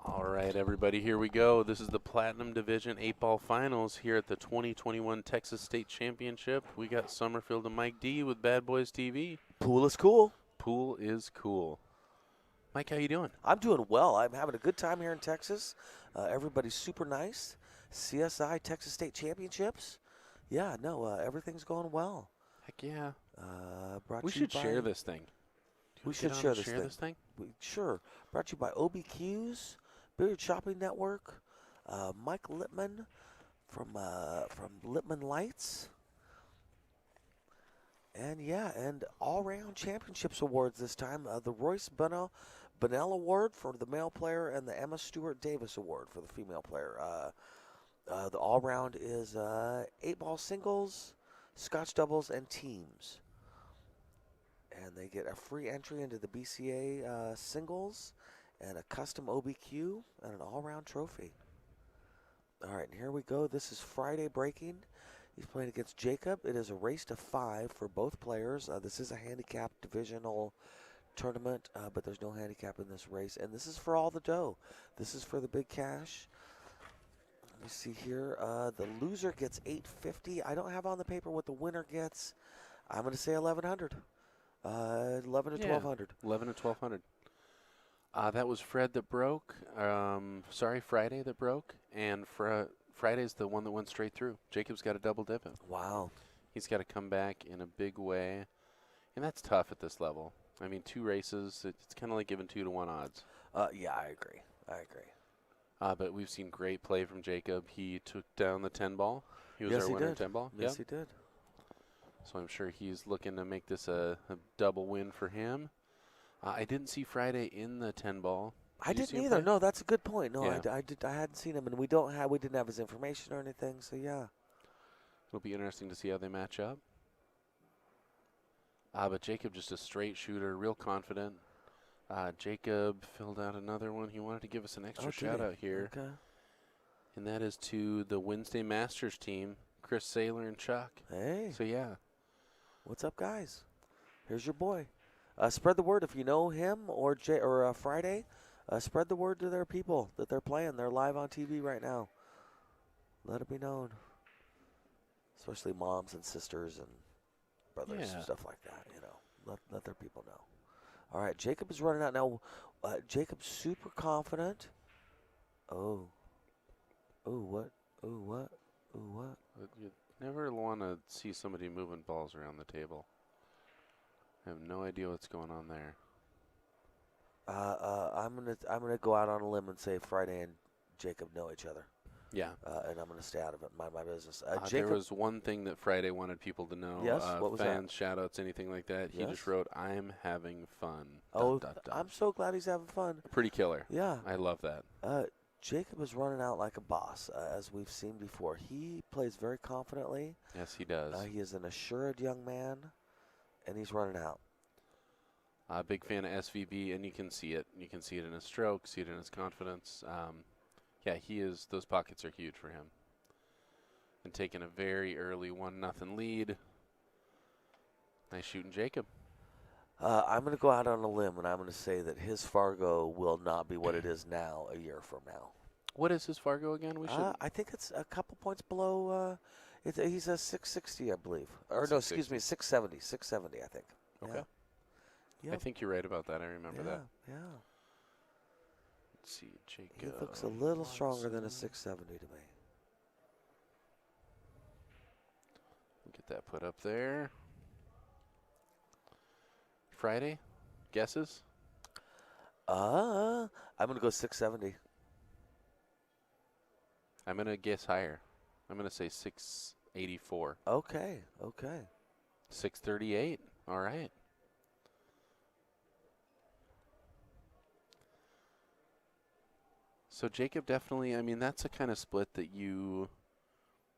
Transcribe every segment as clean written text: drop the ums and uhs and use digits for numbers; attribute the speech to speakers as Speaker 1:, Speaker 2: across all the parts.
Speaker 1: All right, everybody, here we go. This is the Platinum Division 8-ball finals here at the 2021 Texas State Championship. We got Summerfield and Mike D with Bad Boys TV.
Speaker 2: Pool is cool.
Speaker 1: Pool is cool. Mike, how you doing?
Speaker 2: I'm doing well. I'm having a good time here in Texas. Everybody's super nice. CSI Texas State Championships. Yeah, no, everything's going well.
Speaker 1: Heck yeah.
Speaker 2: Brought
Speaker 1: We
Speaker 2: to you
Speaker 1: should share this thing.
Speaker 2: We
Speaker 1: Get
Speaker 2: should
Speaker 1: on
Speaker 2: share
Speaker 1: and
Speaker 2: this thing.
Speaker 1: thing?
Speaker 2: Sure. Brought to you by OBQs, Billiard Shopping Network, Mike Lippman from Lippman Lights. And yeah, and all-round championships awards this time. The Royce Bunnell Award for the male player and the Emma Stewart Davis Award for the female player. The all-round is 8-ball singles, Scotch doubles, and teams. And they get a free entry into the BCA singles and a custom OBQ and an all-round trophy. All right, and here we go. This is Friday breaking. He's playing against Jacob. It is a race to 5 for both players. This is a handicap divisional tournament, but there's no handicap in this race. And this is for all the dough. This is for the big cash. Let me see here. The loser gets $850. I don't have on the paper what the winner gets. I'm going to say $1,100. 11 to 1,200.
Speaker 1: 11 to 1,200. That was Fred that broke. Friday that broke. And Friday's the one that went straight through. Jacob's got a double dip it.
Speaker 2: Wow.
Speaker 1: He's got to come back in a big way. And that's tough at this level. I mean, 2 races, it's kind of like giving 2 to 1 odds.
Speaker 2: Yeah, I agree.
Speaker 1: But we've seen great play from Jacob. He took down the 10 ball. He was
Speaker 2: Yes,
Speaker 1: our
Speaker 2: he
Speaker 1: winner
Speaker 2: did.
Speaker 1: 10 ball.
Speaker 2: Yes,
Speaker 1: Yep.
Speaker 2: he did.
Speaker 1: So I'm sure he's looking to make this a double win for him. I didn't see Friday in the 10 ball.
Speaker 2: I
Speaker 1: Did you see
Speaker 2: didn't
Speaker 1: him
Speaker 2: either.
Speaker 1: play?
Speaker 2: No, that's a good point. No,
Speaker 1: Yeah.
Speaker 2: I hadn't seen him, and we didn't have his information or anything. So yeah.
Speaker 1: It'll be interesting to see how they match up. But Jacob just a straight shooter, real confident. Jacob filled out another one. He wanted to give us an extra shout out here.
Speaker 2: Okay.
Speaker 1: And that is to the Wednesday Masters team, Chris Saylor and Chuck.
Speaker 2: Hey.
Speaker 1: So yeah.
Speaker 2: What's up, guys? Here's your boy. Spread the word if you know him or Friday. Spread the word to their people that they're playing. They're live on TV right now. Let it be known. Especially moms and sisters and brothers and stuff like that. You know, let their people know. All right, Jacob is running out now. Jacob's super confident. Oh, what?
Speaker 1: You never want to see somebody moving balls around the table. I have no idea what's going on there.
Speaker 2: I'm gonna go out on a limb and say Friday and Jacob know each other.
Speaker 1: Yeah.
Speaker 2: And I'm gonna stay out of it. Mind my business.
Speaker 1: There
Speaker 2: Jacob,
Speaker 1: was one thing that Friday wanted people to know.
Speaker 2: Yes, what was that?
Speaker 1: fans, shout-outs, anything like that. He
Speaker 2: Yes?
Speaker 1: just wrote, "I'm having fun."
Speaker 2: Oh,
Speaker 1: Dot, dot, dot.
Speaker 2: I'm so glad he's having fun.
Speaker 1: Pretty killer.
Speaker 2: Yeah.
Speaker 1: I love that.
Speaker 2: Jacob is running out like a boss, as we've seen before. He plays very confidently.
Speaker 1: Yes, he does.
Speaker 2: He is an assured young man, and he's running out.
Speaker 1: Big fan of SVB, and you can see it. You can see it in his stroke, see it in his confidence. Yeah, he is. Those pockets are huge for him. And taking a very early 1-0 lead. Nice shooting, Jacob.
Speaker 2: I'm going to go out on a limb, and I'm going to say that his Fargo will not be what it is now a year from now.
Speaker 1: What is his Fargo again? We should.
Speaker 2: I think it's a couple points below. He's a 660, I believe. Or no, excuse me, 670. 670, I think.
Speaker 1: Okay.
Speaker 2: Yeah.
Speaker 1: I think you're right about that. I remember that.
Speaker 2: Yeah.
Speaker 1: Let's see, Jacob.
Speaker 2: He looks a little stronger than a 670 to me.
Speaker 1: Get that put up there. Friday, guesses?
Speaker 2: I'm going to go 670.
Speaker 1: I'm going to guess higher. I'm going to say 684.
Speaker 2: Okay.
Speaker 1: 638. All right. So Jacob definitely, I mean, that's a kind of split that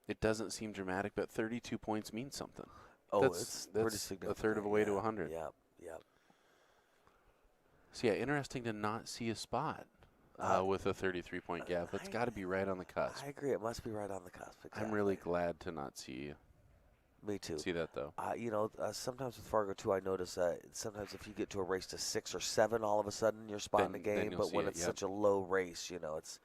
Speaker 1: it doesn't seem dramatic, but 32 points means something.
Speaker 2: Oh,
Speaker 1: that's
Speaker 2: pretty significant.
Speaker 1: a third of a way to 100.
Speaker 2: Yep.
Speaker 1: So, yeah, interesting to not see a spot with a 33-point gap. It's got to be right on the cusp.
Speaker 2: I agree. It must be right on the cusp. Exactly.
Speaker 1: I'm really glad to not see
Speaker 2: Me too.
Speaker 1: See that though.
Speaker 2: Sometimes with Fargo too, I notice sometimes if you get to a race to 6 or 7, all of a sudden you're spotting a
Speaker 1: Then
Speaker 2: game.
Speaker 1: you'll
Speaker 2: But
Speaker 1: see
Speaker 2: when
Speaker 1: it.
Speaker 2: it's
Speaker 1: Yep.
Speaker 2: such a low race, it's,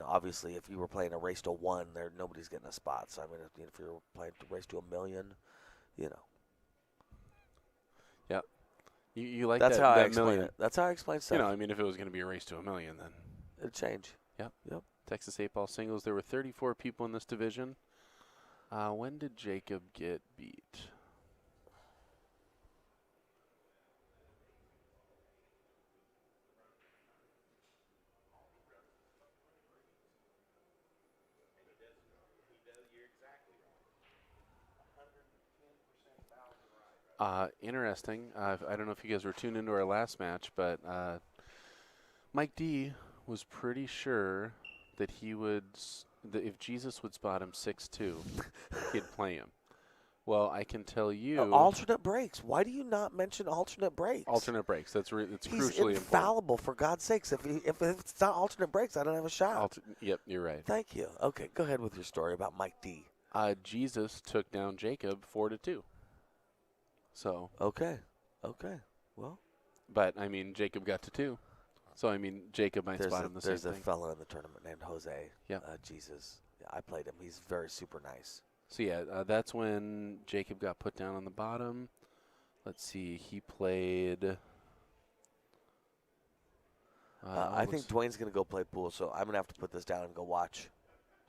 Speaker 2: obviously if you were playing a race to 1, there nobody's getting a spot. So I mean, if you're playing to race to 1 million, you know,
Speaker 1: Yep. You like
Speaker 2: that's how I
Speaker 1: that
Speaker 2: explain
Speaker 1: million?
Speaker 2: it. That's how I explain stuff.
Speaker 1: I mean, if it was going to be a race to 1 million, then
Speaker 2: It'd change.
Speaker 1: yep.
Speaker 2: Yep.
Speaker 1: Texas 8-ball singles. There were 34 people in this division. When did Jacob get beat? Interesting. I don't know if you guys were tuned into our last match, but Mike D was pretty sure that that if Jesus would spot him 6'2", he'd play him. Well, I can tell you.
Speaker 2: Alternate breaks. Why do you not mention alternate breaks?
Speaker 1: Alternate breaks. It's
Speaker 2: He's
Speaker 1: crucially
Speaker 2: infallible, for God's sakes. If it's not alternate breaks, I don't have a shot.
Speaker 1: Yep, you're right.
Speaker 2: Thank you. Okay, go ahead with your story about Mike D.
Speaker 1: Jesus took down Jacob 4-2. So.
Speaker 2: Okay. Well.
Speaker 1: But I mean, Jacob got to 2. So I mean, Jacob might spot him the same
Speaker 2: There's
Speaker 1: thing.
Speaker 2: a fellow in the tournament named Jose.
Speaker 1: Yep.
Speaker 2: Jesus. Yeah, I played him. He's very super nice.
Speaker 1: So yeah, that's when Jacob got put down on the bottom. Let's see, he played.
Speaker 2: I think Dwayne's going to go play pool, so I'm going to have to put this down and go watch.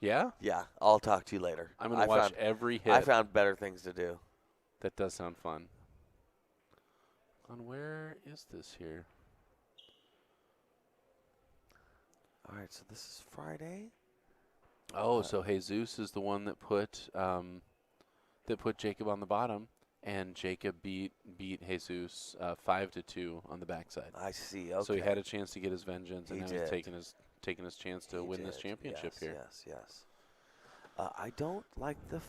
Speaker 1: Yeah?
Speaker 2: Yeah, I'll talk to you later.
Speaker 1: I'm going to watch every hit.
Speaker 2: I found better things to do.
Speaker 1: That does sound fun. Where is this here?
Speaker 2: All right, so this is Friday.
Speaker 1: Oh, so Jesus is the one that put Jacob on the bottom, and Jacob beat Jesus 5-2 on the backside.
Speaker 2: I see. Okay.
Speaker 1: So he had a chance to get his vengeance, and now
Speaker 2: did.
Speaker 1: he's taking his chance to win this championship here.
Speaker 2: Yes. I don't like the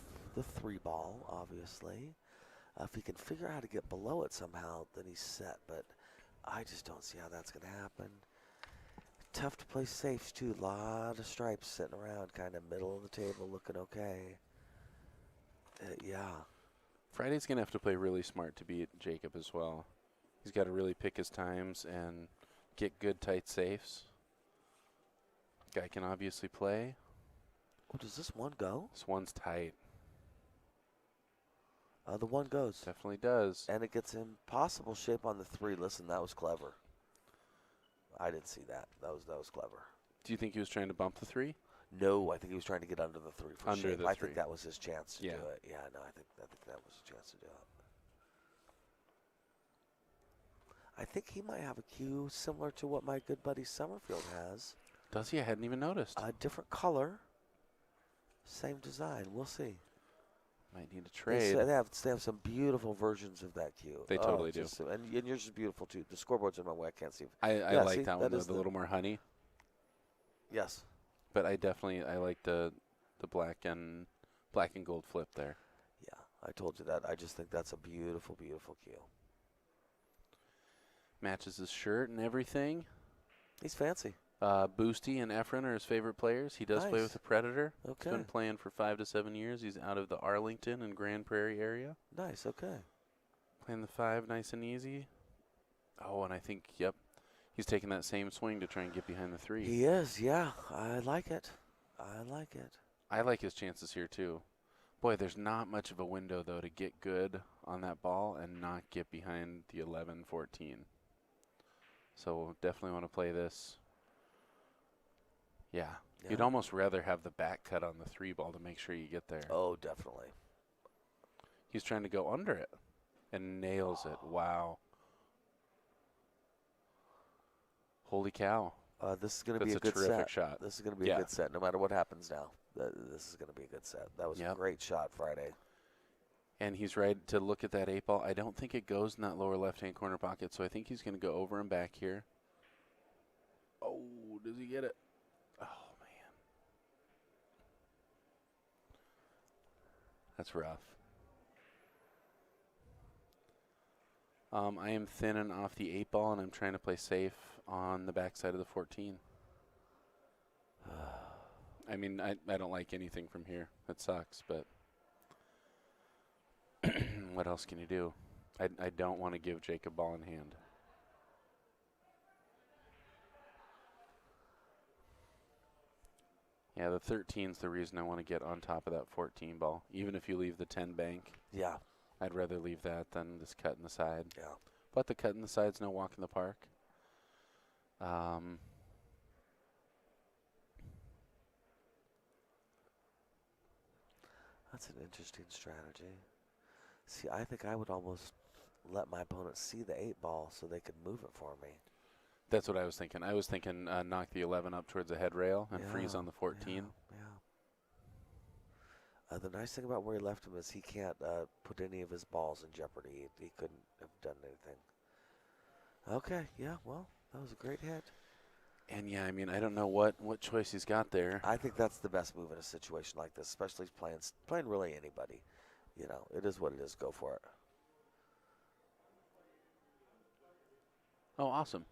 Speaker 2: 3-ball, obviously. If he can figure out how to get below it somehow, then he's set. But I just don't see how that's going to happen. Tough to play safes, too. A lot of stripes sitting around, kind of middle of the table, looking okay. Yeah.
Speaker 1: Friday's going to have to play really smart to beat Jacob as well. He's got to really pick his times and get good, tight safes. Guy can obviously play.
Speaker 2: Oh, does this one go?
Speaker 1: This one's tight.
Speaker 2: The one goes.
Speaker 1: Definitely does.
Speaker 2: And it gets impossible shape on the 3. Listen, that was clever. I didn't see that. That was clever.
Speaker 1: Do you think he was trying to bump the 3?
Speaker 2: No, I think he was trying to get under the 3 for
Speaker 1: Under
Speaker 2: shape.
Speaker 1: the
Speaker 2: I
Speaker 1: 3.
Speaker 2: think that was his chance to do it. Yeah, no, I think that was his chance to do it. I think he might have a cue similar to what my good buddy Summerfield has.
Speaker 1: Does he? I hadn't even noticed.
Speaker 2: A different color, same design. We'll see.
Speaker 1: Might need to trade.
Speaker 2: They have some beautiful versions of that cue.
Speaker 1: They totally do.
Speaker 2: And yours is beautiful too. The scoreboard's in my way. I can't see.
Speaker 1: I like that one. The little more honey.
Speaker 2: Yes.
Speaker 1: But I like the black and gold flip there.
Speaker 2: Yeah, I told you that. I just think that's a beautiful, beautiful cue.
Speaker 1: Matches his shirt and everything.
Speaker 2: He's fancy.
Speaker 1: Boosty and Efren are his favorite players. He does play with the Predator.
Speaker 2: Okay.
Speaker 1: He's been playing for 5 to 7 years. He's out of the Arlington and Grand Prairie area.
Speaker 2: Nice, okay.
Speaker 1: Playing the 5 nice and easy. Oh, and I think, yep, he's taking that same swing to try and get behind the 3.
Speaker 2: He is, yeah. I like it.
Speaker 1: I like his chances here, too. Boy, there's not much of a window, though, to get good on that ball and not get behind the 11-14. So we'll definitely want to play this. Yeah. You'd almost rather have the back cut on the 3 ball to make sure you get there.
Speaker 2: Oh, definitely.
Speaker 1: He's trying to go under it and nails it. Wow. Holy cow.
Speaker 2: This is going to be a good set.
Speaker 1: Terrific shot.
Speaker 2: This is going to be a good set, no matter what happens now. This is going to be a good set. That was a great shot Friday.
Speaker 1: And he's right to look at that 8 ball. I don't think it goes in that lower left-hand corner pocket, so I think he's going to go over and back here. Oh, does he get it? Oh, man. That's rough. I am thinning off the 8 ball, and I'm trying to play safe on the backside of the 14. I mean, I don't like anything from here. It sucks, but What else can you do? I don't want to give Jacob ball in hand. Yeah, the 13's the reason I want to get on top of that 14 ball. Even if you leave the 10 bank,
Speaker 2: Yeah.
Speaker 1: I'd rather leave that than this cut in the side.
Speaker 2: Yeah.
Speaker 1: But the cut in the side's no walk in the park. Um,
Speaker 2: That's an interesting strategy. See, I think I would almost let my opponent see the 8 ball so they could move it for me.
Speaker 1: That's what I was thinking. I was thinking knock the 11 up towards the head rail and freeze on the 14.
Speaker 2: Yeah. The nice thing about where he left him is he can't put any of his balls in jeopardy. He couldn't have done anything. Okay, yeah, well, that was a great hit.
Speaker 1: And yeah, I mean, I don't know what choice he's got there.
Speaker 2: I think that's the best move in a situation like this, especially playing really anybody. You know, it is what it is. Go for it.
Speaker 1: Oh, awesome.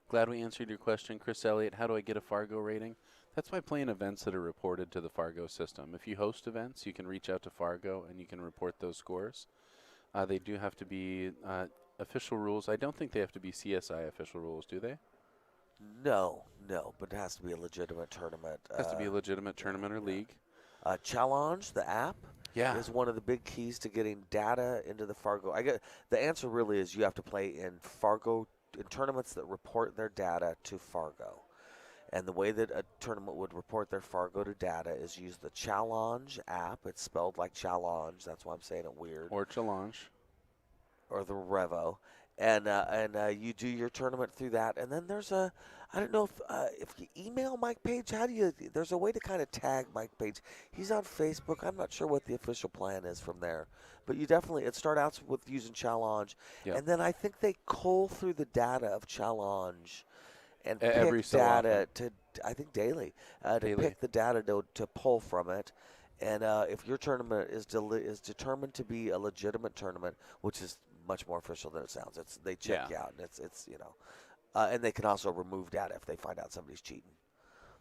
Speaker 1: Glad we answered your question, Chris Elliott. How do I get a Fargo rating? That's by playing events that are reported to the Fargo system. If you host events, you can reach out to Fargo and you can report those scores. They do have to be official rules. I don't think they have to be CSI official rules, do they?
Speaker 2: No, but it has to be a legitimate tournament.
Speaker 1: It has to be a legitimate tournament or league.
Speaker 2: Challenge, the app, is one of the big keys to getting data into the Fargo. The answer really is you have to play in Fargo in tournaments that report their data to Fargo. And the way that a tournament would report their Fargo to data is use the Challenge app. It's spelled like challenge. That's why I'm saying it weird.
Speaker 1: Or challenge.
Speaker 2: Or the Revo. And you do your tournament through that. And then there's I don't know if you email Mike Page, there's a way to kind of tag Mike Page. He's on Facebook. I'm not sure what the official plan is from there. But it starts out with using Challenge.
Speaker 1: Yep.
Speaker 2: And then I think they cull through the data of Challenge and
Speaker 1: every
Speaker 2: pick
Speaker 1: so
Speaker 2: data
Speaker 1: often.
Speaker 2: I think daily, to pick the data to pull from it. And if your tournament is determined to be a legitimate tournament, which is much more official than it sounds, they check you out, and it's and they can also remove data if they find out somebody's cheating.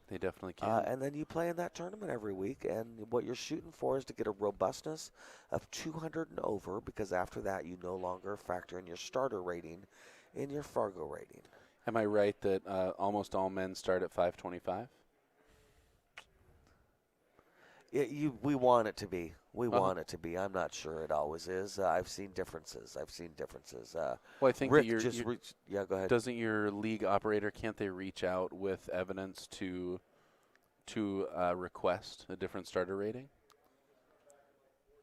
Speaker 1: They definitely can.
Speaker 2: And then you play in that tournament every week, and what you're shooting for is to get a robustness of 200 and over, because after that you no longer factor in your starter rating in your Fargo rating.
Speaker 1: Am I right that almost all men start at 525?
Speaker 2: We want it to be. We want it to be. I'm not sure it always is. I've seen differences.
Speaker 1: Well, I think
Speaker 2: Rick
Speaker 1: that
Speaker 2: yeah, go ahead.
Speaker 1: Doesn't your league operator, can't they reach out with evidence to request a different starter rating?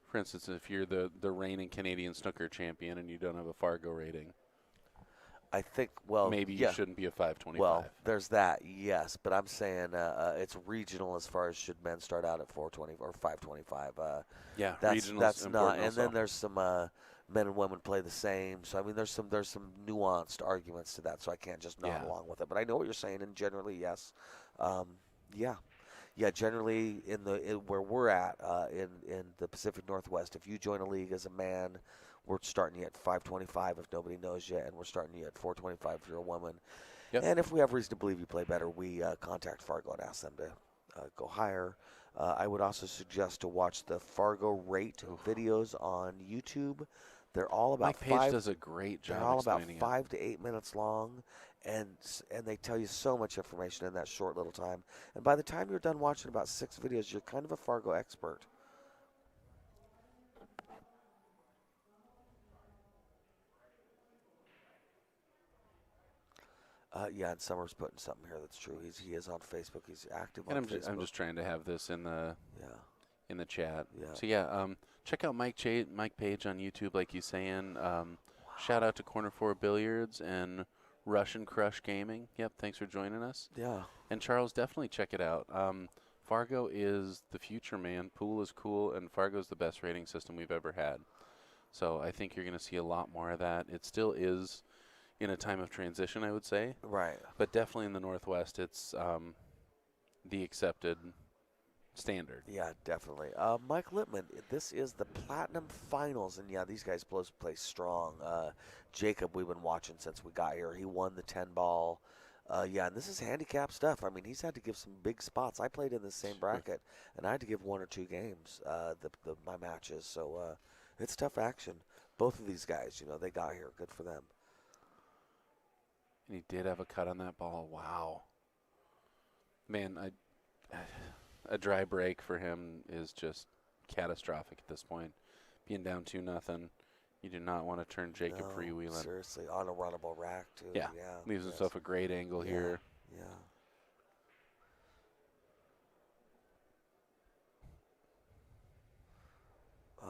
Speaker 1: For instance, if you're the reigning Canadian snooker champion and you don't have a Fargo rating,
Speaker 2: I think,
Speaker 1: maybe you shouldn't be a 525.
Speaker 2: Well, there's that, yes, but I'm saying it's regional as far as should men start out at 420 or 525. That's not. And then there's some men and women play the same. So I mean, there's some nuanced arguments to that. So I can't just nod along with it. But I know what you're saying, and generally, yes, Generally, where we're at in the Pacific Northwest, if you join a league as a man, we're starting you at 525 if nobody knows you, and we're starting you at 425 if you're a woman.
Speaker 1: Yep.
Speaker 2: And if we have reason to believe you play better, we contact Fargo and ask them to go higher. I would also suggest to watch the Fargo rate videos on YouTube. They're all about
Speaker 1: Mike Page does a great job.
Speaker 2: They're all about
Speaker 1: explaining
Speaker 2: 5 to 8 minutes long, and they tell you so much information in that short little time. And by the time you're done watching about 6 videos, you're kind of a Fargo expert. And Summer's putting something here that's true. He is on Facebook. He's active on Facebook.
Speaker 1: I'm just trying to have this in the chat.
Speaker 2: Yeah.
Speaker 1: So check out Mike Page on YouTube, like he's saying. Shout out to Corner 4 Billiards and Russian Crush Gaming. Yep, thanks for joining us.
Speaker 2: Yeah.
Speaker 1: And Charles, definitely check it out. Fargo is the future, man. Pool is cool, and Fargo's the best rating system we've ever had. So I think you're going to see a lot more of that. It still is in a time of transition, I would say.
Speaker 2: Right.
Speaker 1: But definitely in the Northwest, it's the accepted standard.
Speaker 2: Yeah, definitely. Mike Lippman, this is the Platnum Finals, and these guys play strong. Jacob, we've been watching since we got here. He won the 10 ball. And this is handicap stuff. I mean, he's had to give some big spots. I played in the same bracket, and I had to give 1 or 2 games, my matches. So It's tough action. Both of these guys, they got here. Good for them.
Speaker 1: And he did have a cut on that ball. Wow. Man, a dry break for him is just catastrophic at this point. Being down 2-0, you do not want to turn Jacob
Speaker 2: No,
Speaker 1: freewheeling.
Speaker 2: seriously, on a runnable rack too.
Speaker 1: Yeah,
Speaker 2: Yeah,
Speaker 1: leaves himself a great angle here.
Speaker 2: Yeah.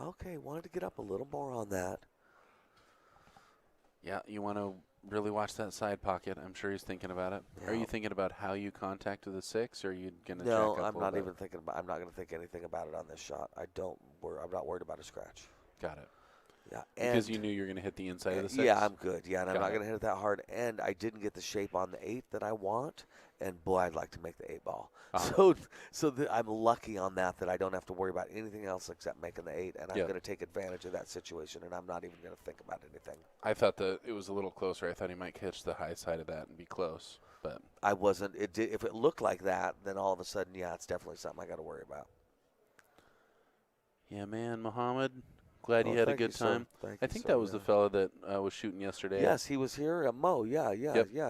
Speaker 2: Okay, wanted to get up a little more on that.
Speaker 1: Yeah, you want to really watch that side pocket. I'm sure he's thinking about it.
Speaker 2: Yeah.
Speaker 1: Are you thinking about how you contacted the 6, or are you going to
Speaker 2: No,
Speaker 1: jack up
Speaker 2: I'm
Speaker 1: a
Speaker 2: not
Speaker 1: little
Speaker 2: even thinking about. I'm not going to think anything about it on this shot. I'm not worried about a scratch.
Speaker 1: Got it.
Speaker 2: Yeah,
Speaker 1: Because you knew you were going to hit the inside of the 6?
Speaker 2: Yeah, I'm good. Yeah, and I'm
Speaker 1: Got
Speaker 2: not
Speaker 1: it.
Speaker 2: going to hit it that hard. And I didn't get the shape on the 8 that I want. And boy, I'd like to make the 8 ball. So I'm lucky on that I don't have to worry about anything else except making the 8. And I'm going to take advantage of that situation. And I'm not even going to think about anything.
Speaker 1: I thought that it was a little closer. I thought he might catch the high side of that and be close. But
Speaker 2: I wasn't. If it looked like that, then all of a sudden, yeah, it's definitely something I got to worry about.
Speaker 1: yeah, man, Muhammad, glad you had a good time. I think that was the fella that was shooting yesterday.
Speaker 2: Yes, he was here. Mo, yeah.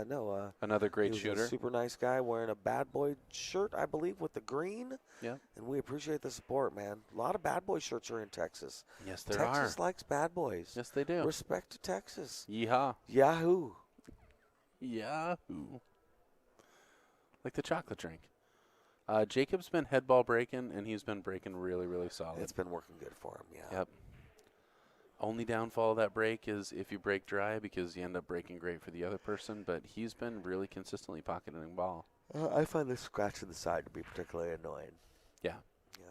Speaker 2: No,
Speaker 1: another great
Speaker 2: he was
Speaker 1: shooter.
Speaker 2: a super nice guy wearing a bad boy shirt, I believe, with the green.
Speaker 1: Yeah.
Speaker 2: And we appreciate the support, man. A lot of bad boy shirts are in Texas.
Speaker 1: Yes, there are.
Speaker 2: Texas likes bad boys.
Speaker 1: Yes, they do.
Speaker 2: Respect to Texas.
Speaker 1: Yeehaw.
Speaker 2: Yahoo.
Speaker 1: Yahoo. Like the chocolate drink. Jacob's been head ball breaking, and he's been breaking really, really solid.
Speaker 2: It's been working good for him, yeah.
Speaker 1: Yep. Only downfall of that break is if you break dry, because you end up breaking great for the other person, but he's been really consistently pocketing ball.
Speaker 2: I find the scratch in the side to be particularly annoying.
Speaker 1: Yeah.
Speaker 2: Yeah.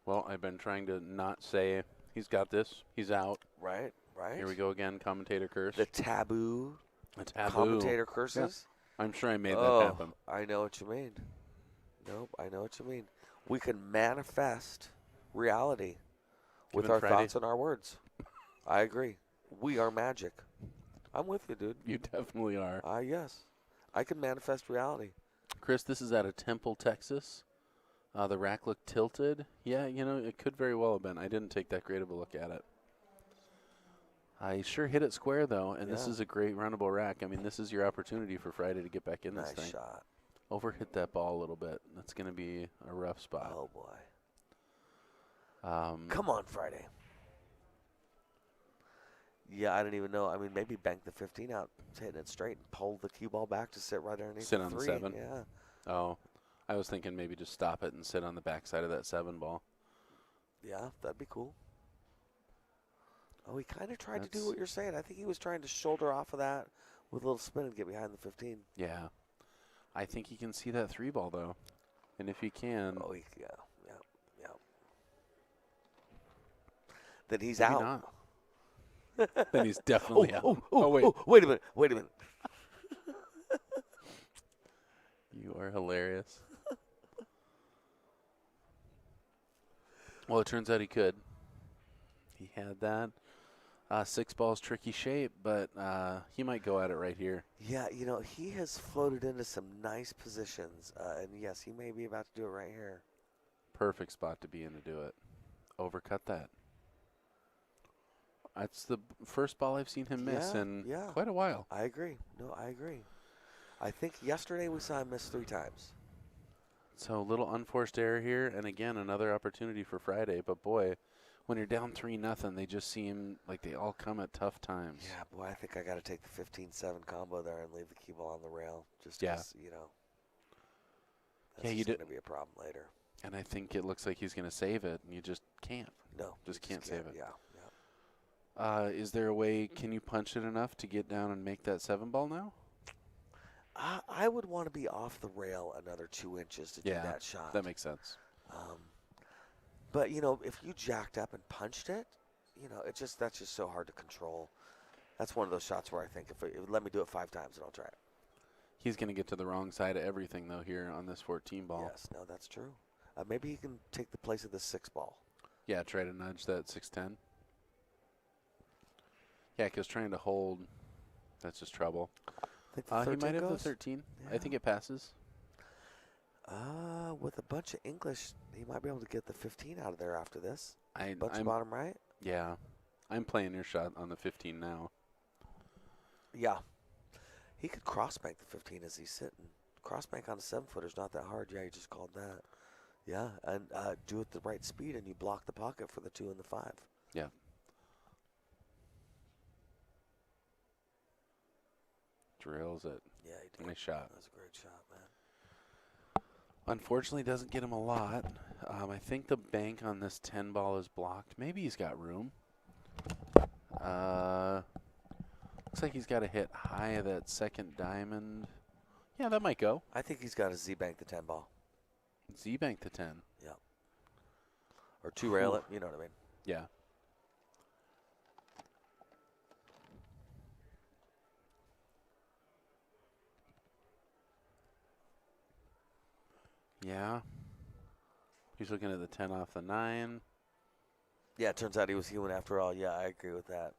Speaker 1: Well, I've been trying to not say he's got this, he's out.
Speaker 2: Right.
Speaker 1: Here we go again, commentator curse.
Speaker 2: The taboo.
Speaker 1: A taboo.
Speaker 2: Commentator curses.
Speaker 1: Yeah. I'm sure I made that happen.
Speaker 2: I know what you mean. Nope, I know what you mean. We can manifest reality with our thoughts and our words. I agree. We are magic. I'm with you, dude.
Speaker 1: You definitely are.
Speaker 2: Yes. I can manifest reality.
Speaker 1: Chris, this is out of Temple, Texas. The rack looked tilted. Yeah, it could very well have been. I didn't take that great of a look at it. I sure hit it square, though, and this is a great runnable rack. I mean, this is your opportunity for Friday to get back in this thing.
Speaker 2: Nice shot.
Speaker 1: Overhit that ball a little bit. That's going to be a rough spot.
Speaker 2: Oh, boy. Come on, Friday. Yeah, I didn't even know. I mean, maybe bank the 15 out, hitting it straight, and pull the cue ball back to sit right underneath
Speaker 1: sit
Speaker 2: the
Speaker 1: on
Speaker 2: 3.
Speaker 1: the 7.
Speaker 2: Yeah.
Speaker 1: Oh, I was thinking maybe just stop it and sit on the backside of that 7 ball.
Speaker 2: Yeah, that'd be cool. Oh, he kind of tried to do what you're saying. I think he was trying to shoulder off of that with a little spin and get behind the 15.
Speaker 1: Yeah. I think he can see that 3 ball, though. And if he can.
Speaker 2: Oh, yeah. Then he's
Speaker 1: maybe
Speaker 2: out.
Speaker 1: Not. Then he's definitely out. Wait.
Speaker 2: Wait a minute.
Speaker 1: You are hilarious. Well, it turns out he could. He had that. 6 ball's tricky shape, but he might go at it right here.
Speaker 2: Yeah, he has floated into some nice positions. And, yes, he may be about to do it right here.
Speaker 1: Perfect spot to be in to do it. Overcut that. That's the first ball I've seen him miss in quite a while.
Speaker 2: I agree. No, I agree. I think yesterday we saw him miss 3 times.
Speaker 1: So a little unforced error here, and again, another opportunity for Friday. But, boy, when you're down 3-0, they just seem like they all come at tough times.
Speaker 2: Yeah, boy, I think I got to take the 15-7 combo there and leave the cue ball on the rail. Just
Speaker 1: that's
Speaker 2: going to be a problem later.
Speaker 1: And I think it looks like he's going to save it, and you just can't.
Speaker 2: No.
Speaker 1: Just can't save it.
Speaker 2: Yeah.
Speaker 1: Is there a way, can you punch it enough to get down and make that 7 ball now?
Speaker 2: I would want to be off the rail another 2 inches to do that shot.
Speaker 1: That makes sense.
Speaker 2: But, if you jacked up and punched it, that's just so hard to control. That's one of those shots where I think if let me do it 5 times and I'll try it.
Speaker 1: He's going to get to the wrong side of everything, though, here on this 14 ball.
Speaker 2: Yes, no, that's true. Maybe he can take the place of the 6 ball.
Speaker 1: Yeah, try to nudge that 6-10. Yeah, because trying to hold, that's just trouble.
Speaker 2: He
Speaker 1: might have the 13. Yeah. I think it passes.
Speaker 2: Well, with a bunch of English, he might be able to get the 15 out of there after this. Bunch of
Speaker 1: I'm
Speaker 2: bottom right.
Speaker 1: yeah. I'm playing your shot on the 15 now.
Speaker 2: Yeah, he could crossbank the 15 as he's sitting. Crossbank on a 7-footer is not that hard. Yeah, you just called that. Yeah, and do it the right speed, and you block the pocket for the 2 and the 5.
Speaker 1: Yeah. Drills it.
Speaker 2: Yeah, he did.
Speaker 1: Nice shot.
Speaker 2: That was a great shot, man.
Speaker 1: Unfortunately, doesn't get him a lot. I think the bank on this 10 ball is blocked. Maybe he's got room. Looks like he's got to hit high of that second diamond. Yeah, that might go.
Speaker 2: I think he's got a Z-bank the 10 ball.
Speaker 1: Z-bank the 10.
Speaker 2: Yeah. Or 2-rail it, you know what I mean.
Speaker 1: Yeah. Yeah. He's looking at the 10 off the 9.
Speaker 2: Yeah, it turns out he was human after all. Yeah, I agree with that.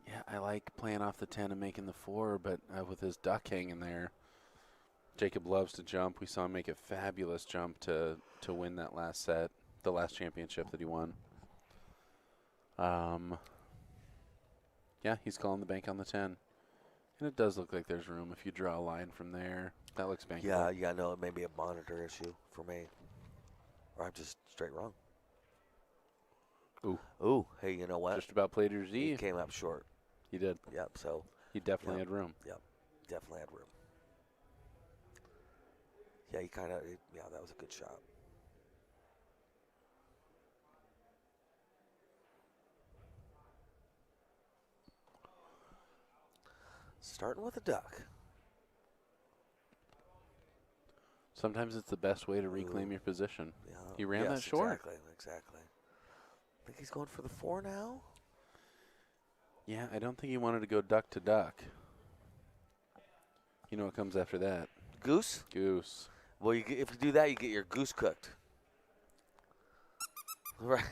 Speaker 1: Yeah, I like playing off the 10 and making the 4, but with his duck hanging there, Jacob loves to jump. We saw him make a fabulous jump to win that last set, the last championship that he won. Yeah, he's calling the bank on the 10. And it does look like there's room if you draw a line from there. That looks bankable.
Speaker 2: Yeah, no, it may be a monitor issue for me. Or I'm just straight wrong. Ooh, hey, you know what?
Speaker 1: Just about played your Z.
Speaker 2: He came up short.
Speaker 1: He did.
Speaker 2: Yep, so.
Speaker 1: He definitely
Speaker 2: Yep.
Speaker 1: had room.
Speaker 2: Yep, definitely had room. Yeah, he kind of, yeah, that was a good shot. Starting with a duck.
Speaker 1: Sometimes it's the best way to reclaim your position.
Speaker 2: Yeah.
Speaker 1: He ran that short.
Speaker 2: Exactly. Think he's going for the 4 now?
Speaker 1: Yeah, I don't think he wanted to go duck to duck. You know what comes after that?
Speaker 2: Goose?
Speaker 1: Goose.
Speaker 2: Well, if you do that, you get your goose cooked. Right.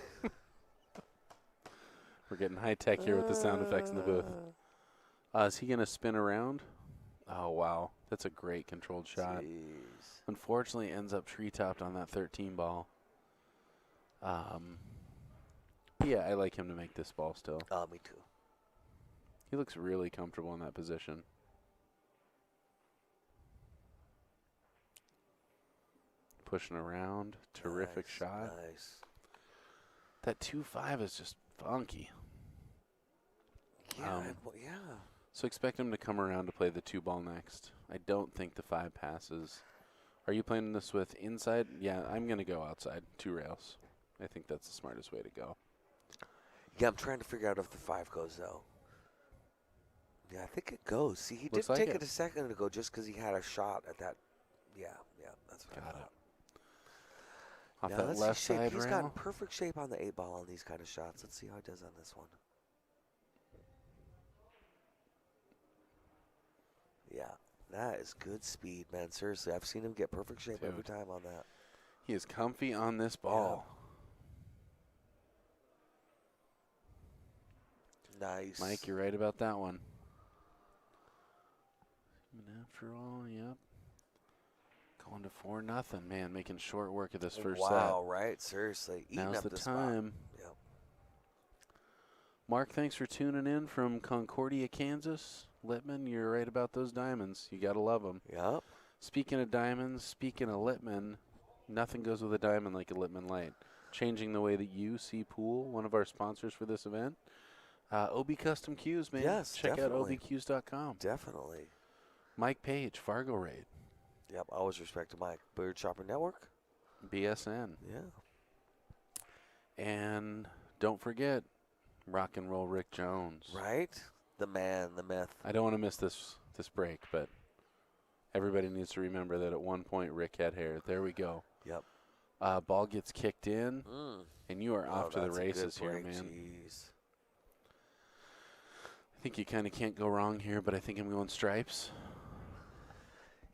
Speaker 1: We're getting high tech here with the sound effects in the booth. Is he going to spin around? Oh, wow. That's a great controlled shot.
Speaker 2: Jeez.
Speaker 1: Unfortunately, ends up tree-topped on that 13 ball. Yeah, I like him to make this ball still.
Speaker 2: Me too.
Speaker 1: He looks really comfortable in that position. Pushing around. Terrific shot.
Speaker 2: Nice.
Speaker 1: That 2-5 is just funky.
Speaker 2: Yeah, yeah.
Speaker 1: So expect him to come around to play the 2 ball next. I don't think the 5 passes. Are you playing this with inside? Yeah, I'm going to go outside. 2 rails. I think that's the smartest way to go.
Speaker 2: Yeah, I'm trying to figure out if the 5 goes, though. Yeah, I think it goes. See, he
Speaker 1: Looks
Speaker 2: did
Speaker 1: like
Speaker 2: take
Speaker 1: it.
Speaker 2: it a second ago just because he had a shot at that. Yeah, that's what I
Speaker 1: Got it.
Speaker 2: thought.
Speaker 1: Off
Speaker 2: Now,
Speaker 1: that
Speaker 2: let's
Speaker 1: left
Speaker 2: see shape.
Speaker 1: side
Speaker 2: He's
Speaker 1: rail.
Speaker 2: got in perfect shape on the 8 ball on these kind of shots. Let's see how he does on this one. Yeah, that is good speed, man. Seriously, I've seen him get perfect shape every time on that.
Speaker 1: He is comfy on this ball.
Speaker 2: Nice.
Speaker 1: Mike, you're right about that one. And after all, yep. Going to 4-0, man. Making short work of this first set.
Speaker 2: Wow, right? Seriously. Eating
Speaker 1: Now's
Speaker 2: up
Speaker 1: the
Speaker 2: this
Speaker 1: time.
Speaker 2: Spot. Yep.
Speaker 1: Mark, thanks for tuning in from Concordia, Kansas. Littman, you're right about those diamonds. You got to love them.
Speaker 2: Yep.
Speaker 1: Speaking of diamonds, speaking of Littman, nothing goes with a diamond like a Littman Light. Changing the way that you see pool, one of our sponsors for this event. OB Custom Cues, man.
Speaker 2: Yes,
Speaker 1: Check
Speaker 2: definitely.
Speaker 1: out obqs.com.
Speaker 2: Definitely.
Speaker 1: Mike Page, Fargo Raid.
Speaker 2: Yep, always respect to Mike. Bird Shopper Network.
Speaker 1: BSN.
Speaker 2: Yeah.
Speaker 1: And don't forget, Rock and Roll Rick Jones.
Speaker 2: Right? The man, the myth.
Speaker 1: I don't want to miss this break, but everybody needs to remember that at one point Rick had hair. There we go.
Speaker 2: Yep.
Speaker 1: Ball gets kicked in, and you are off to the
Speaker 2: that's a
Speaker 1: races
Speaker 2: good
Speaker 1: here,
Speaker 2: break.
Speaker 1: man.
Speaker 2: Jeez.
Speaker 1: I think you kind of can't go wrong here, but I think I'm going stripes.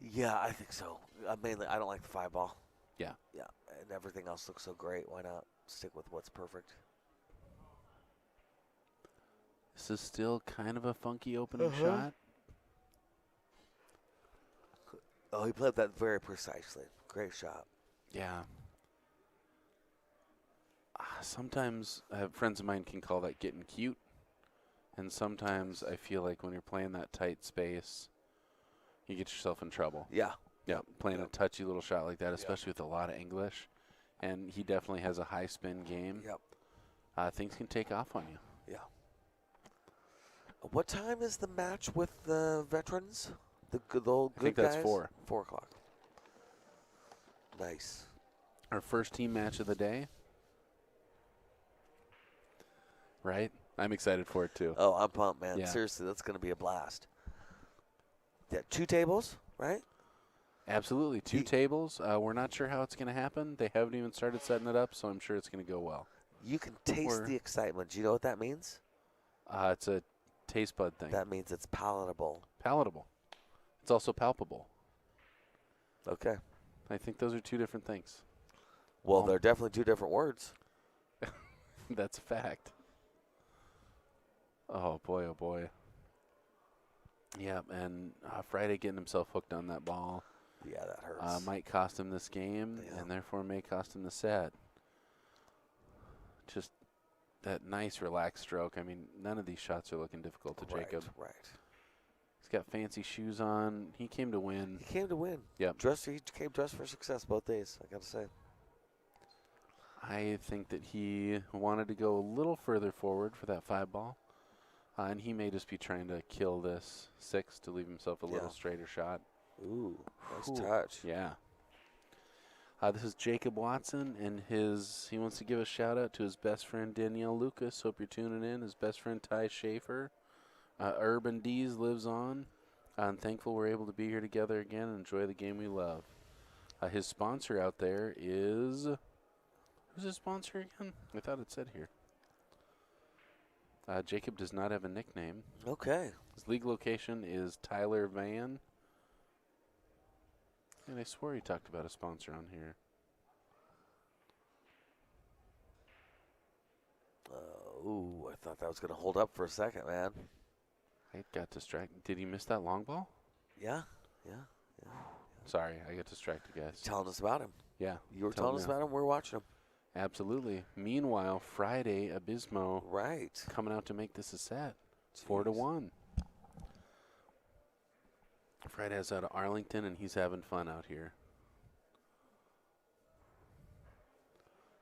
Speaker 2: Yeah, I think so. Mainly, I don't like the 5 ball.
Speaker 1: Yeah.
Speaker 2: Yeah, and everything else looks so great. Why not stick with what's perfect?
Speaker 1: This is still kind of a funky opening shot.
Speaker 2: Oh, he played that very precisely. Great shot.
Speaker 1: Yeah. Sometimes friends of mine can call that getting cute. And sometimes I feel like when you're playing that tight space, you get yourself in trouble.
Speaker 2: Yeah.
Speaker 1: Yeah, playing a touchy little shot like that,
Speaker 2: Yep.
Speaker 1: especially with a lot of English. And he definitely has a high spin game.
Speaker 2: Yep.
Speaker 1: Things can take off on you.
Speaker 2: Yeah. What time is the match with the veterans? The old
Speaker 1: I
Speaker 2: good
Speaker 1: think that's
Speaker 2: guys?
Speaker 1: 4.
Speaker 2: 4 o'clock. Nice.
Speaker 1: Our first team match of the day. Right? I'm excited for it, too.
Speaker 2: Oh, I'm pumped, man.
Speaker 1: Yeah.
Speaker 2: Seriously, that's going to be a blast. Yeah, 2 tables, right?
Speaker 1: Absolutely. 2 tables. We're not sure how it's going to happen. They haven't even started setting it up, so I'm sure it's going to go well.
Speaker 2: You can taste the excitement. Do you know what that means?
Speaker 1: It's a taste bud thing.
Speaker 2: That means it's palatable.
Speaker 1: Palatable. It's also palpable.
Speaker 2: Okay.
Speaker 1: I think those are 2 different things.
Speaker 2: Well, they're definitely 2 different words.
Speaker 1: That's a fact. Oh, boy, oh, boy. Yeah, and Friday getting himself hooked on that ball.
Speaker 2: Yeah, that hurts.
Speaker 1: Might cost him this game, and therefore may cost him the set. Just that nice, relaxed stroke. I mean, none of these shots are looking difficult to Jacob.
Speaker 2: Right.
Speaker 1: He's got fancy shoes on. He came to win.
Speaker 2: He came to win.
Speaker 1: Yep.
Speaker 2: He came dressed for success both days, I got to say.
Speaker 1: I think that he wanted to go a little further forward for that 5 ball. And he may just be trying to kill this 6 to leave himself a little straighter shot.
Speaker 2: Ooh, nice touch.
Speaker 1: Yeah. This is Jacob Watson, and he wants to give a shout-out to his best friend, Danielle Lucas. Hope you're tuning in. His best friend, Ty Schaefer. Urban D's lives on. I'm thankful we're able to be here together again and enjoy the game we love. His sponsor out there is... Who's his sponsor again? I thought it said here. Jacob does not have a nickname.
Speaker 2: Okay.
Speaker 1: His league location is Tyler Van. And I swore he talked about a sponsor on here.
Speaker 2: Ooh, I thought that was going to hold up for a second, man.
Speaker 1: I got distracted. Did he miss that long ball?
Speaker 2: Yeah.
Speaker 1: Sorry, I got distracted, guys.
Speaker 2: Telling us about him.
Speaker 1: Yeah.
Speaker 2: You were telling us about him. We're watching him.
Speaker 1: Absolutely. Meanwhile, Friday, Abismo coming out to make this a set. 4-1. Friday's out of Arlington, and he's having fun out here.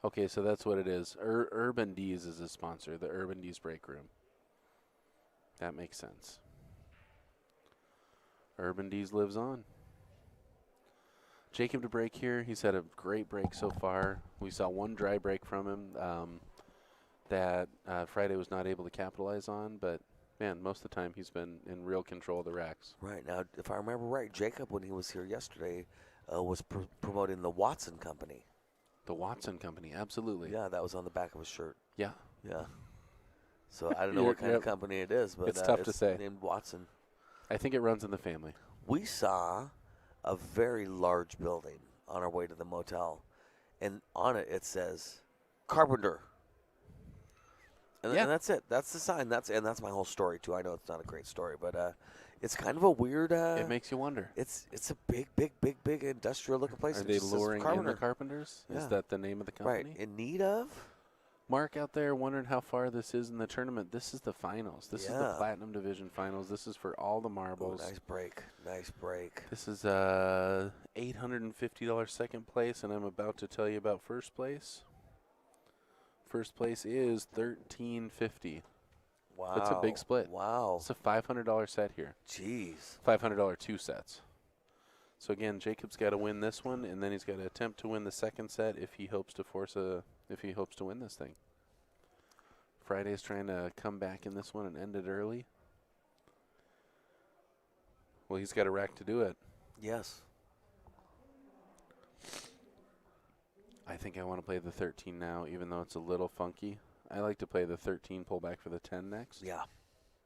Speaker 1: Okay, so that's what it is. Urban D's is his sponsor, the Urban D's Break Room. That makes sense. Urban D's lives on. Jacob to break here. He's had a great break so far. We saw one dry break from him that Friday was not able to capitalize on, but man, most of the time he's been in real control of the racks.
Speaker 2: Right. Now, if I remember right, Jacob, when he was here yesterday, was promoting the Watson Company.
Speaker 1: The Watson Company, absolutely.
Speaker 2: Yeah, that was on the back of his shirt.
Speaker 1: Yeah.
Speaker 2: Yeah. So I don't know what kind of company it is, but
Speaker 1: it's tough to say.
Speaker 2: Named Watson.
Speaker 1: I think it runs in the family.
Speaker 2: We saw a very large building on our way to the motel, and on it says Carpenter. And that's it. That's the sign. That's my whole story too. I know it's not a great story, but it's kind of a weird.
Speaker 1: It makes you wonder.
Speaker 2: It's a big industrial looking place.
Speaker 1: Are they luring in the carpenters?
Speaker 2: Yeah.
Speaker 1: Is that the name of the company?
Speaker 2: Right. In need of?
Speaker 1: Mark out there wondering how far this is in the tournament. This is the finals. This is the Platinum Division finals. This is for all the marbles.
Speaker 2: Ooh, nice break.
Speaker 1: This is $850 second place, and I'm about to tell you about first place. First place is $1,350.
Speaker 2: Wow.
Speaker 1: That's a big split.
Speaker 2: Wow.
Speaker 1: It's a $500 set here.
Speaker 2: Jeez.
Speaker 1: $500 2 sets. So again, Jacob's got to win this one, and then he's got to attempt to win the second set if he hopes to win this thing. Friday's trying to come back in this one and end it early. Well, he's got a rack to do it.
Speaker 2: Yes.
Speaker 1: I think I want to play the 13 now, even though it's a little funky. I like to play the 13, pull back for the 10 next.
Speaker 2: Yeah.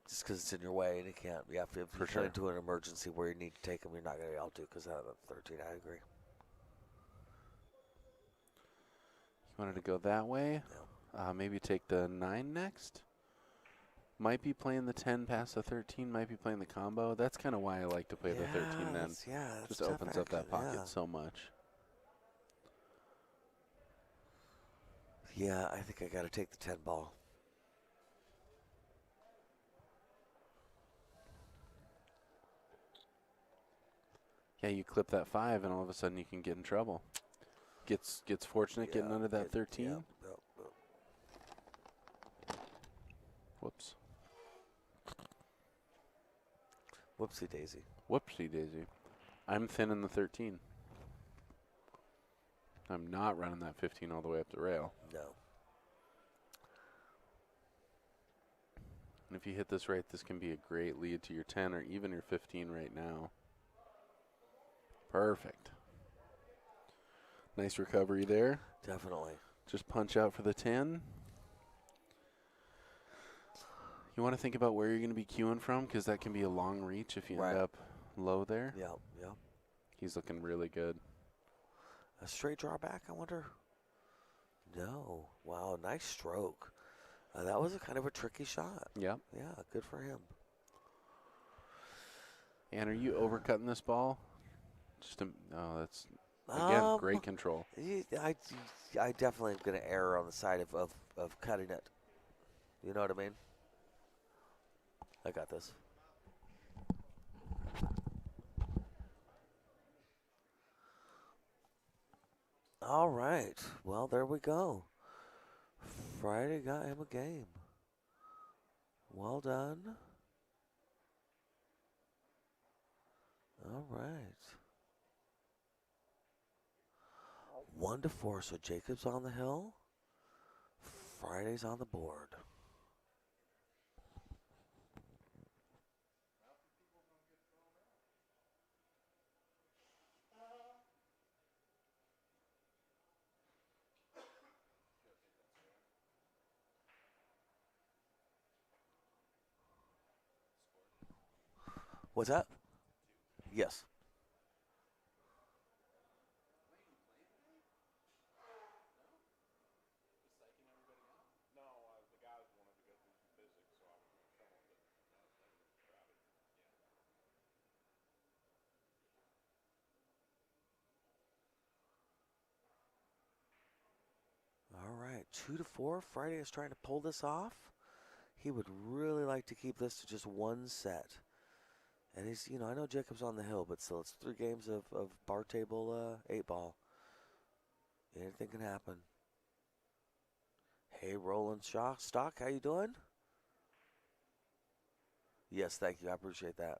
Speaker 2: Just because it's in your way and you can't. Yeah, if you're trying to do an emergency where you need to take them, you're not going to be able to because of the 13. I agree.
Speaker 1: You wanted to go that way?
Speaker 2: Yeah.
Speaker 1: Maybe take the 9 next? Might be playing the 10 past the 13, might be playing the combo. That's kind of why I like to play the 13 then.
Speaker 2: That's
Speaker 1: Just
Speaker 2: tough
Speaker 1: opens up
Speaker 2: action.
Speaker 1: that pocket so much.
Speaker 2: Yeah, I think I got to take the 10 ball.
Speaker 1: Yeah, you clip that 5 and all of a sudden you can get in trouble. Gets fortunate getting under that 13.
Speaker 2: Yep.
Speaker 1: Whoops.
Speaker 2: Whoopsie daisy.
Speaker 1: Whoopsie daisy. I'm thin in the 13. I'm not running that 15 all the way up the rail.
Speaker 2: No.
Speaker 1: And if you hit this right, this can be a great lead to your 10 or even your 15 right now. Perfect. Nice recovery there.
Speaker 2: Definitely.
Speaker 1: Just punch out for the 10. You want to think about where you're going to be queuing from because that can be a long reach if you end up low there.
Speaker 2: Yep.
Speaker 1: He's looking really good.
Speaker 2: A straight drawback, I wonder? No. Wow, nice stroke. That was a kind of a tricky shot.
Speaker 1: Yep.
Speaker 2: Yeah, good for him.
Speaker 1: And are you overcutting this ball? That's, again, great control.
Speaker 2: I definitely am going to err on the side of cutting it. You know what I mean? I got this. All right. Well, there we go. Friday got him a game. Well done. All right. 1-4. So Jacob's on the hill. Friday's on the board. What's that? Yes. All right, 2-4. Friday is trying to pull this off. He would really like to keep this to just one set. And he's, I know Jacob's on the hill, but still, it's 3 games of bar table 8-ball. Anything can happen. Hey, Roland Stock, how you doing? Yes, thank you. I appreciate that.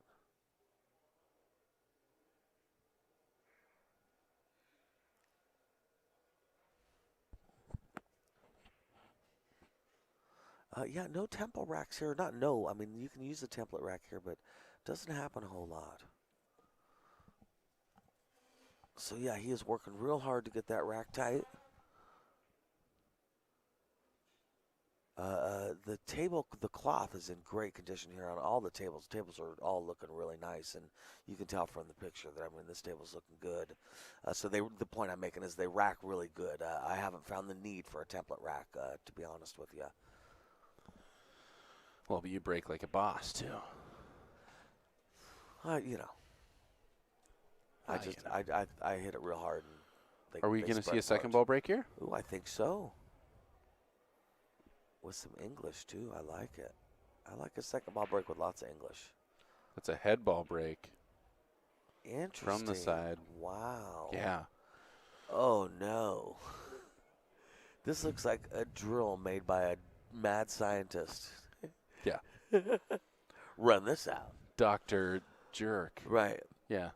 Speaker 2: Yeah, no tempo racks here. Not no. I mean, you can use the template rack here, but it doesn't happen a whole lot. So, yeah, he is working real hard to get that rack tight. The table, the cloth is in great condition here on all the tables. Tables are all looking really nice, and you can tell from the picture that, this table's looking good. So the point I'm making is they rack really good. I haven't found the need for a template rack, to be honest with you.
Speaker 1: Well, but you break like a boss, too.
Speaker 2: I hit it real hard. And
Speaker 1: Are we going to see a second ball break here?
Speaker 2: Ooh, I think so. With some English, too. I like it. I like a second ball break with lots of English.
Speaker 1: That's a head ball break.
Speaker 2: Interesting.
Speaker 1: From the side.
Speaker 2: Wow.
Speaker 1: Yeah.
Speaker 2: Oh, no. This looks like a drill made by a mad scientist.
Speaker 1: Yeah.
Speaker 2: Run this out.
Speaker 1: Dr. Jerk.
Speaker 2: Right.
Speaker 1: Yeah.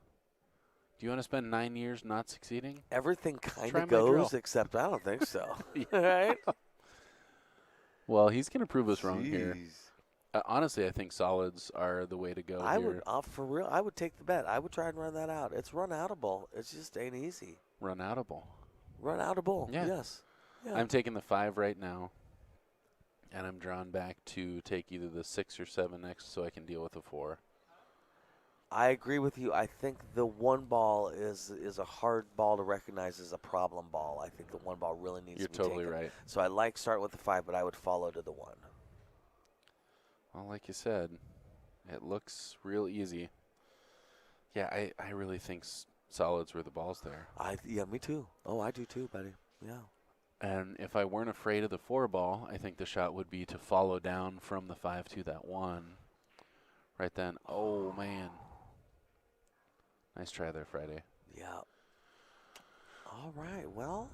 Speaker 1: Do you want to spend 9 years not succeeding?
Speaker 2: Everything kind of goes, except I don't think so. Right?
Speaker 1: Well, he's going to prove us wrong here. Honestly, I think solids are the way to go here.
Speaker 2: For real, I would take the bet. I would try and run that out. It's run outable. It just ain't easy.
Speaker 1: Run outable.
Speaker 2: Run outable.
Speaker 1: Yeah.
Speaker 2: Yes. Yeah.
Speaker 1: I'm taking the 5 right now, and I'm drawn back to take either the 6 or 7 next so I can deal with the 4.
Speaker 2: I agree with you. I think the 1 ball is a hard ball to recognize as a problem ball. I think the 1 ball really needs to be taken.
Speaker 1: You're totally right.
Speaker 2: So I like starting with the 5, but I would follow to the 1.
Speaker 1: Well, like you said, it looks real easy. Yeah, I really think solids were the balls there.
Speaker 2: Yeah, me too. Oh, I do too, buddy. Yeah.
Speaker 1: And if I weren't afraid of the 4 ball, I think the shot would be to follow down from the 5 to that 1. Right then. Oh, man. Nice try there, Friday.
Speaker 2: Yeah. All right. Well,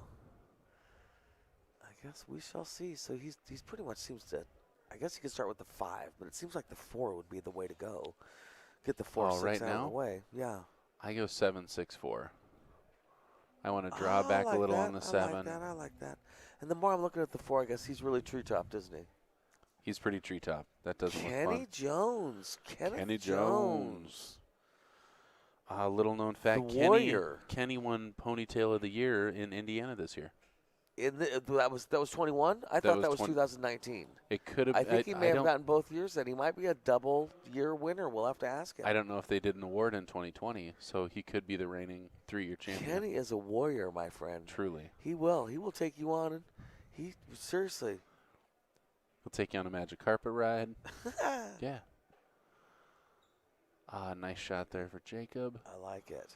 Speaker 2: I guess we shall see. So he's pretty much seems to. I guess he could start with the 5, but it seems like the 4 would be the way to go. Get the 4-6
Speaker 1: right
Speaker 2: out
Speaker 1: now?
Speaker 2: of the way. Yeah.
Speaker 1: I go 7-6-4. I want to draw back
Speaker 2: like
Speaker 1: a little
Speaker 2: that.
Speaker 1: on the
Speaker 2: I
Speaker 1: 7.
Speaker 2: like that. I like that. And the more I'm looking at the 4, I guess he's really treetopped, isn't he?
Speaker 1: He's pretty treetop. That doesn't look
Speaker 2: Kenny
Speaker 1: fun.
Speaker 2: Jones.
Speaker 1: Kenny Jones. Little known fact,
Speaker 2: The
Speaker 1: Kenny
Speaker 2: Warrior.
Speaker 1: won Ponytail of the Year in Indiana this year.
Speaker 2: That was 21. I thought that was 2019.
Speaker 1: It could have.
Speaker 2: I think he may have gotten both years. Then he might be a double year winner. We'll have to ask him.
Speaker 1: I don't know if they did an award in 2020, so he could be the reigning 3-year champion.
Speaker 2: Kenny is a warrior, my friend.
Speaker 1: Truly,
Speaker 2: he will. He will take you on, and he seriously.
Speaker 1: he'll take you on a magic carpet ride. Yeah. Nice shot there for Jacob.
Speaker 2: I like it.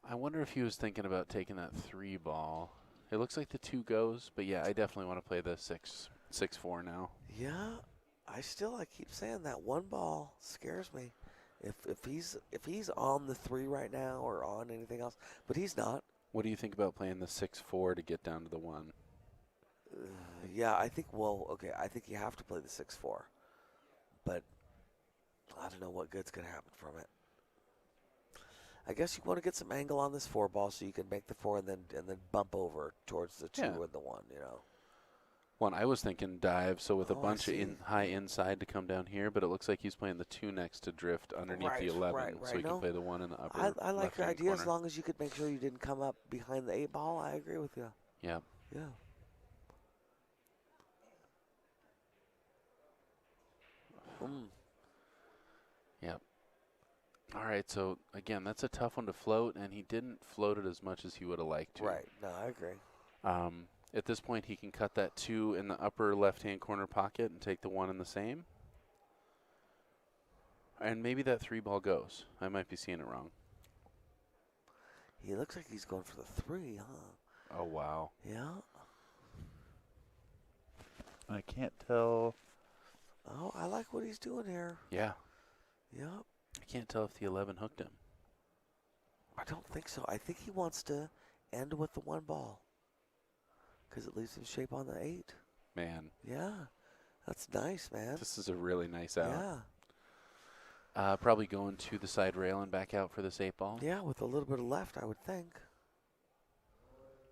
Speaker 1: I wonder if he was thinking about taking that 3 ball. It looks like the 2 goes, but yeah, I definitely want to play the 6-4 now.
Speaker 2: Yeah, I keep saying that 1 ball scares me. If he's on the 3 right now or on anything else, but he's not.
Speaker 1: What do you think about playing the 6-4 to get down to the 1?
Speaker 2: Yeah, I think. Well, okay, I think you have to play the 6-4, but I don't know what good's gonna happen from it. I guess you want to get some angle on this 4 ball so you can make the 4 and then bump over towards the 2 and the 1. You know.
Speaker 1: One, I was thinking dive, so with a bunch of high inside to come down here, but it looks like he's playing the 2 next to drift underneath the 11, so he can play the 1 in the upper.
Speaker 2: I like your idea
Speaker 1: corner.
Speaker 2: as long as you could make sure you didn't come up behind the 8 ball. I agree with you.
Speaker 1: Yeah.
Speaker 2: Yeah.
Speaker 1: Yep. All right, so again, that's a tough one to float, and he didn't float it as much as he would have liked to.
Speaker 2: Right. No, I agree.
Speaker 1: At this point, he can cut that 2 in the upper left-hand corner pocket and take the 1 in the same. And maybe that 3 ball goes. I might be seeing it wrong.
Speaker 2: He looks like he's going for the 3, huh?
Speaker 1: Oh, wow.
Speaker 2: Yeah.
Speaker 1: I can't tell.
Speaker 2: Oh, I like what he's doing here.
Speaker 1: Yeah.
Speaker 2: Yep.
Speaker 1: I can't tell if the 11 hooked him.
Speaker 2: I don't think so. I think he wants to end with the 1 ball because it leaves him shape on the 8.
Speaker 1: Man.
Speaker 2: Yeah. That's nice, man.
Speaker 1: This is a really nice out.
Speaker 2: Yeah.
Speaker 1: Probably going to the side rail and back out for this 8 ball.
Speaker 2: Yeah, with a little bit of left, I would think.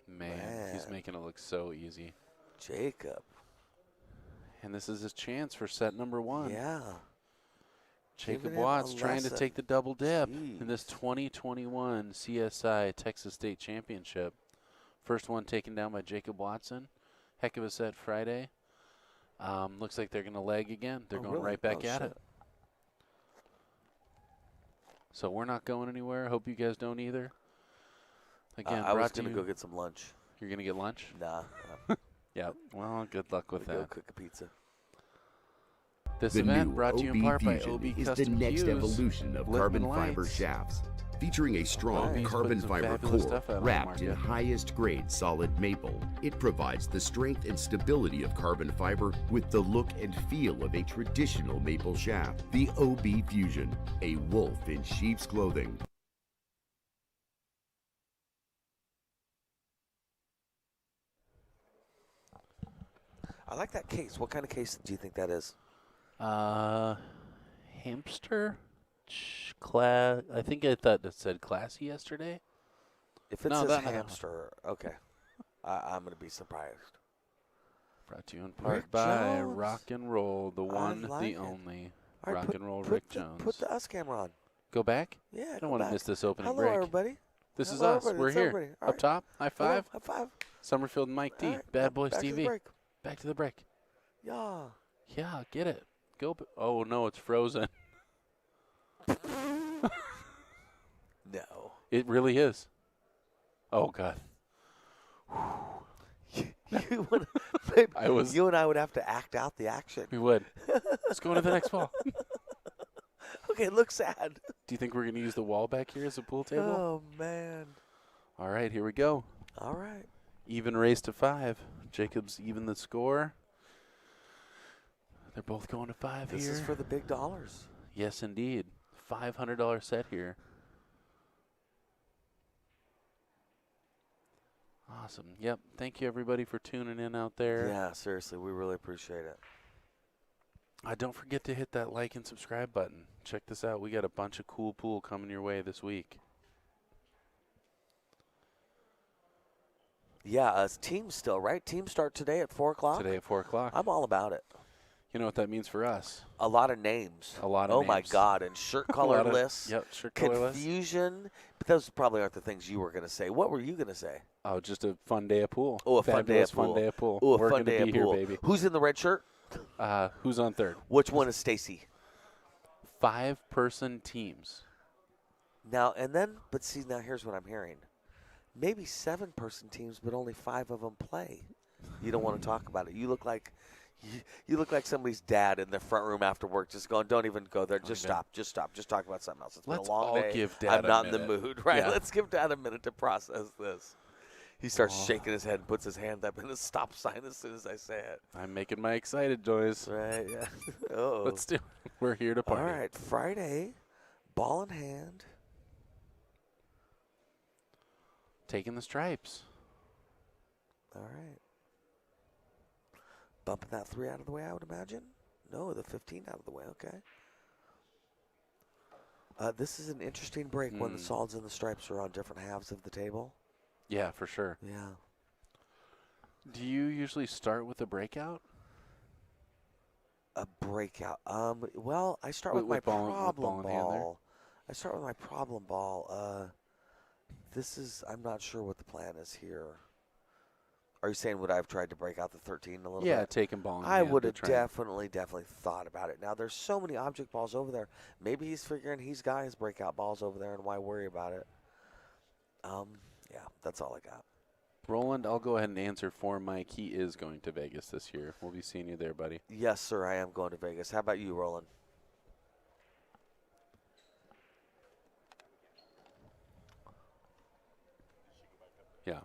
Speaker 1: Man, he's making it look so easy.
Speaker 2: Jacob.
Speaker 1: And this is his chance for set number 1.
Speaker 2: Yeah.
Speaker 1: Jacob Watts trying to take the double dip in this 2021 CSI Texas State Championship. First one taken down by Jacob Watson. Heck of a set Friday. Looks like they're going to leg again. They're going right back at it. So we're not going anywhere. Hope you guys don't either. Again,
Speaker 2: I was going to go get some lunch.
Speaker 1: You're going to get lunch?
Speaker 2: Nah.
Speaker 1: Yeah. Well, good luck with that.
Speaker 2: Go cook a pizza.
Speaker 1: This
Speaker 3: The
Speaker 1: event
Speaker 3: new
Speaker 1: brought to you in
Speaker 3: OB
Speaker 1: part by
Speaker 3: Fusion
Speaker 1: OB
Speaker 3: is the
Speaker 1: Custom
Speaker 3: next
Speaker 1: Cues,
Speaker 3: evolution of
Speaker 1: Litman
Speaker 3: carbon fiber
Speaker 1: lights.
Speaker 3: shafts, featuring a strong
Speaker 1: OB's
Speaker 3: carbon
Speaker 1: putting some
Speaker 3: fiber
Speaker 1: fabulous
Speaker 3: core
Speaker 1: stuff out on the
Speaker 3: wrapped in
Speaker 1: market.
Speaker 3: highest grade solid maple. It provides the strength and stability of carbon fiber with the look and feel of a traditional maple shaft. The OB Fusion, a wolf in sheep's clothing.
Speaker 2: I like that case. What kind of case do you think that is?
Speaker 1: Hamster? I think I thought it said classy yesterday.
Speaker 2: If it
Speaker 1: No,
Speaker 2: says
Speaker 1: that-
Speaker 2: hamster, okay. I'm going to be surprised.
Speaker 1: Brought to you in part
Speaker 2: Rick
Speaker 1: by
Speaker 2: Jones.
Speaker 1: Rock and Roll, the one,
Speaker 2: like
Speaker 1: the
Speaker 2: it.
Speaker 1: only.
Speaker 2: All right,
Speaker 1: Rock and Roll Rick Jones.
Speaker 2: Put the us camera on.
Speaker 1: Go back?
Speaker 2: Yeah,
Speaker 1: I don't want to miss this opening
Speaker 2: Hello,
Speaker 1: break.
Speaker 2: everybody.
Speaker 1: This is
Speaker 2: Hello,
Speaker 1: us.
Speaker 2: everybody.
Speaker 1: We're
Speaker 2: It's
Speaker 1: here.
Speaker 2: everybody. All
Speaker 1: Up
Speaker 2: right.
Speaker 1: top, high
Speaker 2: Hello,
Speaker 1: five.
Speaker 2: high five.
Speaker 1: Summerfield and Mike D.
Speaker 2: All right,
Speaker 1: Bad Boys
Speaker 2: back to the
Speaker 1: TV.
Speaker 2: break.
Speaker 1: Back to the break.
Speaker 2: Yeah.
Speaker 1: Yeah, get it. Go. Oh, no, it's frozen.
Speaker 2: No.
Speaker 1: It really is. Oh, God.
Speaker 2: You would, maybe
Speaker 1: I was.
Speaker 2: you and I would have to act out the action.
Speaker 1: We would. Let's go on to the next ball.
Speaker 2: Okay, look sad.
Speaker 1: Do you think we're going to use the wall back here as a pool table?
Speaker 2: Oh, man.
Speaker 1: All right, here we go.
Speaker 2: All right.
Speaker 1: Even race to 5. Jacob's even the score. They're both going to 5
Speaker 2: This
Speaker 1: here.
Speaker 2: is for the big dollars.
Speaker 1: Yes, indeed. $500 set here. Awesome. Yep. Thank you, everybody, for tuning in out there.
Speaker 2: Yeah, seriously, we really appreciate it.
Speaker 1: Don't forget to hit that like and subscribe button. Check this out. We got a bunch of cool pool coming your way this week.
Speaker 2: Yeah, teams still, right? Teams start today at 4 o'clock?
Speaker 1: Today at 4 o'clock.
Speaker 2: I'm all about it.
Speaker 1: You know what that means for us?
Speaker 2: A lot of names.
Speaker 1: A lot of names.
Speaker 2: Oh, my God. And shirt color lists.
Speaker 1: Yep, shirt color lists.
Speaker 2: Confusion. But those probably aren't the things you were going to say. What were you going to say?
Speaker 1: Oh, just a fun day of pool.
Speaker 2: Oh, a fun day of pool.
Speaker 1: Fun day of pool.
Speaker 2: Oh, a
Speaker 1: We're
Speaker 2: fun
Speaker 1: gonna
Speaker 2: day of
Speaker 1: be here,
Speaker 2: pool.
Speaker 1: baby.
Speaker 2: Who's in the red shirt?
Speaker 1: Who's on third?
Speaker 2: Which one is Stacy?
Speaker 1: 5-person teams.
Speaker 2: Now, but see, now here's what I'm hearing. Maybe 7-person teams, but only 5 of them play. You don't want to talk about it. You look like somebody's dad in the front room after work, just going, "Don't even go there. Just stop. Just stop. Just talk about something else. It's been a long
Speaker 1: all
Speaker 2: day.
Speaker 1: give Dad
Speaker 2: I'm
Speaker 1: a
Speaker 2: not in
Speaker 1: minute."
Speaker 2: the mood." Right?
Speaker 1: Yeah.
Speaker 2: Let's give Dad a minute to process this. He starts shaking his head and puts his hand up in a stop sign as soon as I say it.
Speaker 1: I'm making my excited noise.
Speaker 2: Right? Yeah. Oh.
Speaker 1: Let's do it. We're here to party.
Speaker 2: All right. Friday, ball in hand.
Speaker 1: Taking the stripes.
Speaker 2: All right. Bumping that 3 out of the way, I would imagine. No, the 15 out of the way. Okay. This is an interesting break when the solids and the stripes are on different halves of the table.
Speaker 1: Yeah, for sure.
Speaker 2: Yeah.
Speaker 1: Do you usually start with a breakout?
Speaker 2: A breakout. Well, I start with my problem ball. I start with my problem ball. I'm not sure what the plan is here. Are you saying would I have tried to break out the 13 a little bit?
Speaker 1: Yeah, taking ball in
Speaker 2: I
Speaker 1: hand
Speaker 2: would
Speaker 1: to
Speaker 2: have
Speaker 1: try
Speaker 2: definitely thought about it. Now, there's so many object balls over there. Maybe he's figuring he's got his breakout balls over there, and why worry about it? Yeah, that's all I got.
Speaker 1: Roland, I'll go ahead and answer for Mike. He is going to Vegas this year. We'll be seeing you there, buddy.
Speaker 2: Yes, sir, I am going to Vegas. How about you, Roland?
Speaker 1: Yeah.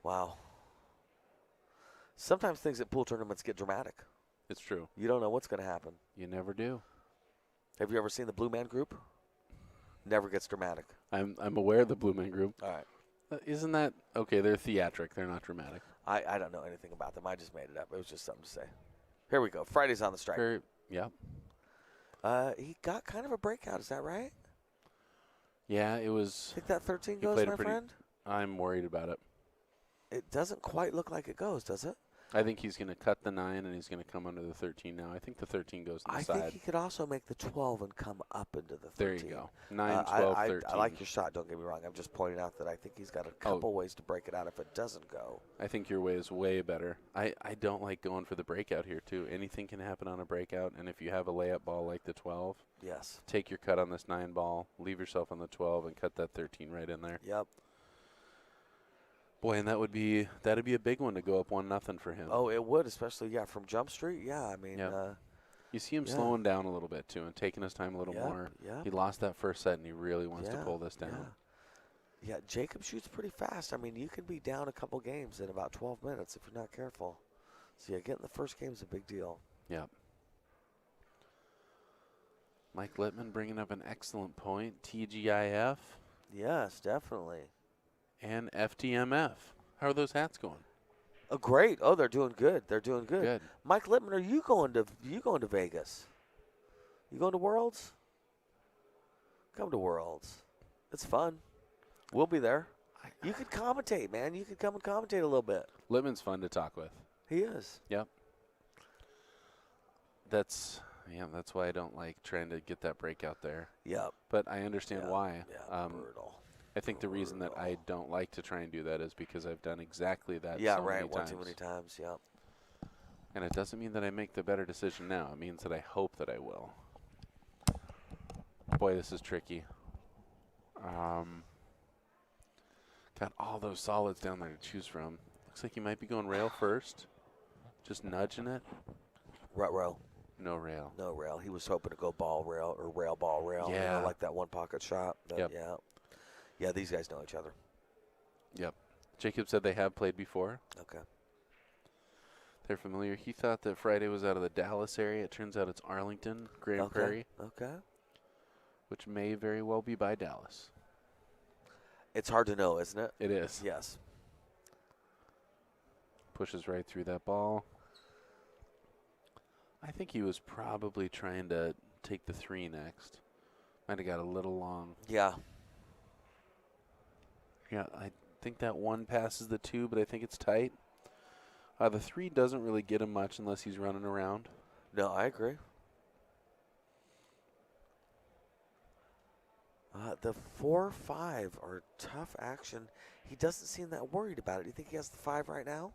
Speaker 2: Wow. Sometimes things at pool tournaments get dramatic.
Speaker 1: It's true.
Speaker 2: You don't know what's going to happen.
Speaker 1: You never do.
Speaker 2: Have you ever seen the Blue Man Group? Never gets dramatic.
Speaker 1: I'm aware of the Blue Man Group.
Speaker 2: All right.
Speaker 1: Isn't that okay? They're theatric. They're not dramatic.
Speaker 2: I don't know anything about them. I just made it up. It was just something to say. Here we go. Friday's on the strike.
Speaker 1: Yeah.
Speaker 2: He got kind of a breakout. Is that right?
Speaker 1: Yeah, it was.
Speaker 2: Think that 13
Speaker 1: he
Speaker 2: goes,
Speaker 1: played
Speaker 2: my
Speaker 1: a pretty-
Speaker 2: friend?
Speaker 1: I'm worried about it.
Speaker 2: It doesn't quite look like it goes, does it?
Speaker 1: I think he's going to cut the 9 and he's going to come under the 13 now. I think the 13 goes to the
Speaker 2: I
Speaker 1: side.
Speaker 2: think he could also make the 12 and come up into the 13.
Speaker 1: There you go. 9, 12, 13.
Speaker 2: I like your shot. Don't get me wrong. I'm just pointing out that I think he's got a couple ways to break it out if it doesn't go.
Speaker 1: I think your way is way better. I don't like going for the breakout here, too. Anything can happen on a breakout, and if you have a layup ball like the 12,
Speaker 2: yes,
Speaker 1: take your cut on this 9 ball, leave yourself on the 12, and cut that 13 right in there.
Speaker 2: Yep.
Speaker 1: Boy, and that'd be a big one to go up 1-0 for him.
Speaker 2: Oh, it would, especially, from Jump Street. Yeah, I mean.
Speaker 1: Yep. You see him slowing down a little bit, too, and taking his time a little more.
Speaker 2: Yeah.
Speaker 1: He lost that first set, and he really wants to pull this down.
Speaker 2: Yeah, Jacob shoots pretty fast. I mean, you can be down a couple games in about 12 minutes if you're not careful. So, yeah, getting the first game is a big deal.
Speaker 1: Yep. Mike Littman bringing up an excellent point. TGIF
Speaker 2: Yes, definitely.
Speaker 1: and FTMF. How are those hats going?
Speaker 2: Oh, great. Oh, they're doing good. They're doing good.
Speaker 1: Good.
Speaker 2: Mike Littman, are you going to Vegas? You going to Worlds? Come to Worlds. It's fun. We'll be there. You could commentate, man. You could come and commentate a little bit.
Speaker 1: Littman's fun to talk with.
Speaker 2: He is.
Speaker 1: Yep. That's why I don't like trying to get that breakout there.
Speaker 2: Yep.
Speaker 1: But I understand why.
Speaker 2: Yeah, brutal.
Speaker 1: I think the reason that I don't like to try and do that is because I've done exactly that
Speaker 2: Yeah,
Speaker 1: so
Speaker 2: right.
Speaker 1: many
Speaker 2: One
Speaker 1: times.
Speaker 2: too many times, yep.
Speaker 1: And it doesn't mean that I make the better decision now. It means that I hope that I will. Boy, this is tricky. Got all those solids down there to choose from. Looks like he might be going rail first. Just nudging it.
Speaker 2: Rut row.
Speaker 1: No rail.
Speaker 2: No rail. He was hoping to go ball rail or rail ball rail. You
Speaker 1: Yeah.
Speaker 2: know, like that one pocket shot.
Speaker 1: Yep.
Speaker 2: Yeah. Yeah, these guys know each other.
Speaker 1: Yep. Jacob said they have played before.
Speaker 2: Okay.
Speaker 1: They're familiar. He thought that Friday was out of the Dallas area. It turns out it's Arlington, Grand Prairie,
Speaker 2: Okay.
Speaker 1: which may very well be by Dallas.
Speaker 2: It's hard to know, isn't it?
Speaker 1: It is.
Speaker 2: Yes.
Speaker 1: Pushes right through that ball. I think he was probably trying to take the 3 next. Might have got a little long.
Speaker 2: Yeah.
Speaker 1: Yeah, I think that 1 passes the 2, but I think it's tight. The 3 doesn't really get him much unless he's running around.
Speaker 2: No, I agree. The 4-5 are tough action. He doesn't seem that worried about it. Do you think he has the 5 right now?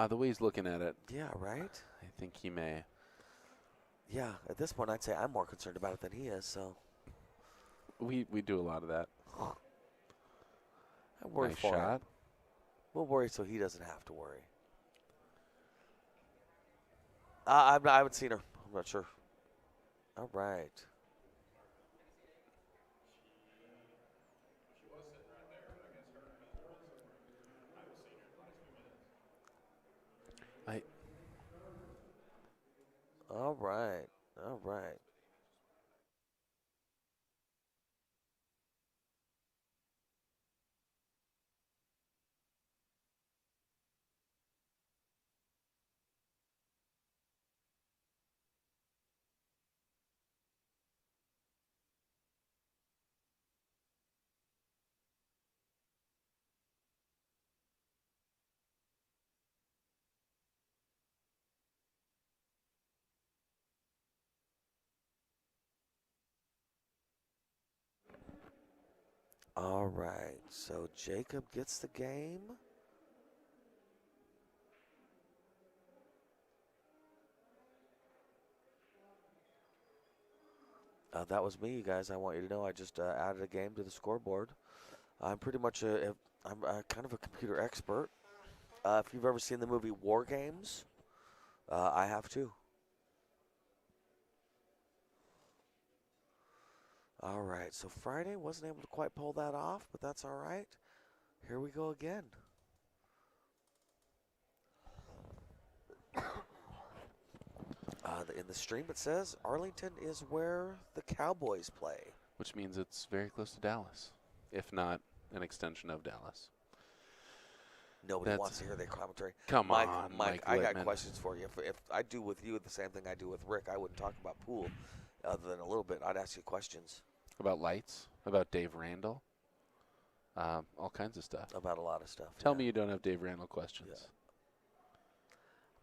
Speaker 1: The way he's looking at it,
Speaker 2: Yeah, right?
Speaker 1: I think he may.
Speaker 2: Yeah, at this point, I'd say I'm more concerned about it than he is, so.
Speaker 1: We do a lot of that.
Speaker 2: I worry
Speaker 1: Nice
Speaker 2: for him.
Speaker 1: shot.
Speaker 2: We'll worry so he doesn't have to worry. I haven't seen her. I'm not sure. All right. All right. All right. All right. So Jacob gets the game. That was me, you guys. I want you to know I just added a game to the scoreboard. I'm pretty much I'm kind of a computer expert. If you've ever seen the movie War Games, I have too. All right, so Friday wasn't able to quite pull that off, but that's all right. Here we go again. In the stream it says Arlington is where the Cowboys play.
Speaker 1: Which means it's very close to Dallas, if not an extension of Dallas.
Speaker 2: Nobody wants to hear their commentary.
Speaker 1: Come on,
Speaker 2: Mike, I got
Speaker 1: Littman.
Speaker 2: questions for you. If I do with you the same thing I do with Rick, I wouldn't talk about pool other than a little bit. I'd ask you questions.
Speaker 1: About lights, about Dave Randall, all kinds of stuff.
Speaker 2: About a lot of stuff.
Speaker 1: Tell me you don't have Dave Randall questions.
Speaker 2: Yeah.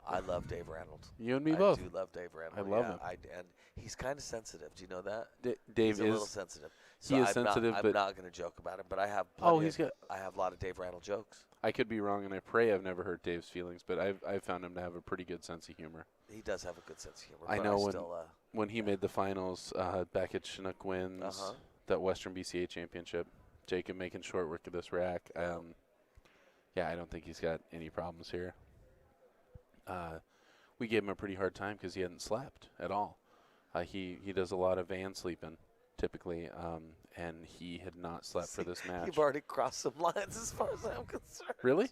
Speaker 2: I love Dave Randall.
Speaker 1: You and me both.
Speaker 2: I do love Dave Randall.
Speaker 1: I love him.
Speaker 2: And he's kind of sensitive. Do you know that?
Speaker 1: Dave
Speaker 2: he's a little sensitive.
Speaker 1: He is sensitive,
Speaker 2: I'm
Speaker 1: but
Speaker 2: not going to joke about him. But I have. I have a lot of Dave Randall jokes.
Speaker 1: I could be wrong, and I pray I've never hurt Dave's feelings, but I've found him to have a pretty good sense of humor.
Speaker 2: He does have a good sense of humor.
Speaker 1: I know when he made the finals back at Chinook Winds, that Western BCA championship, Jacob making short work of this rack. Yeah, I don't think he's got any problems here. We gave him a pretty hard time because he hadn't slept at all. He does a lot of van sleeping typically, and he had not slept for this match.
Speaker 2: You've already crossed some lines as far as I'm concerned.
Speaker 1: Really?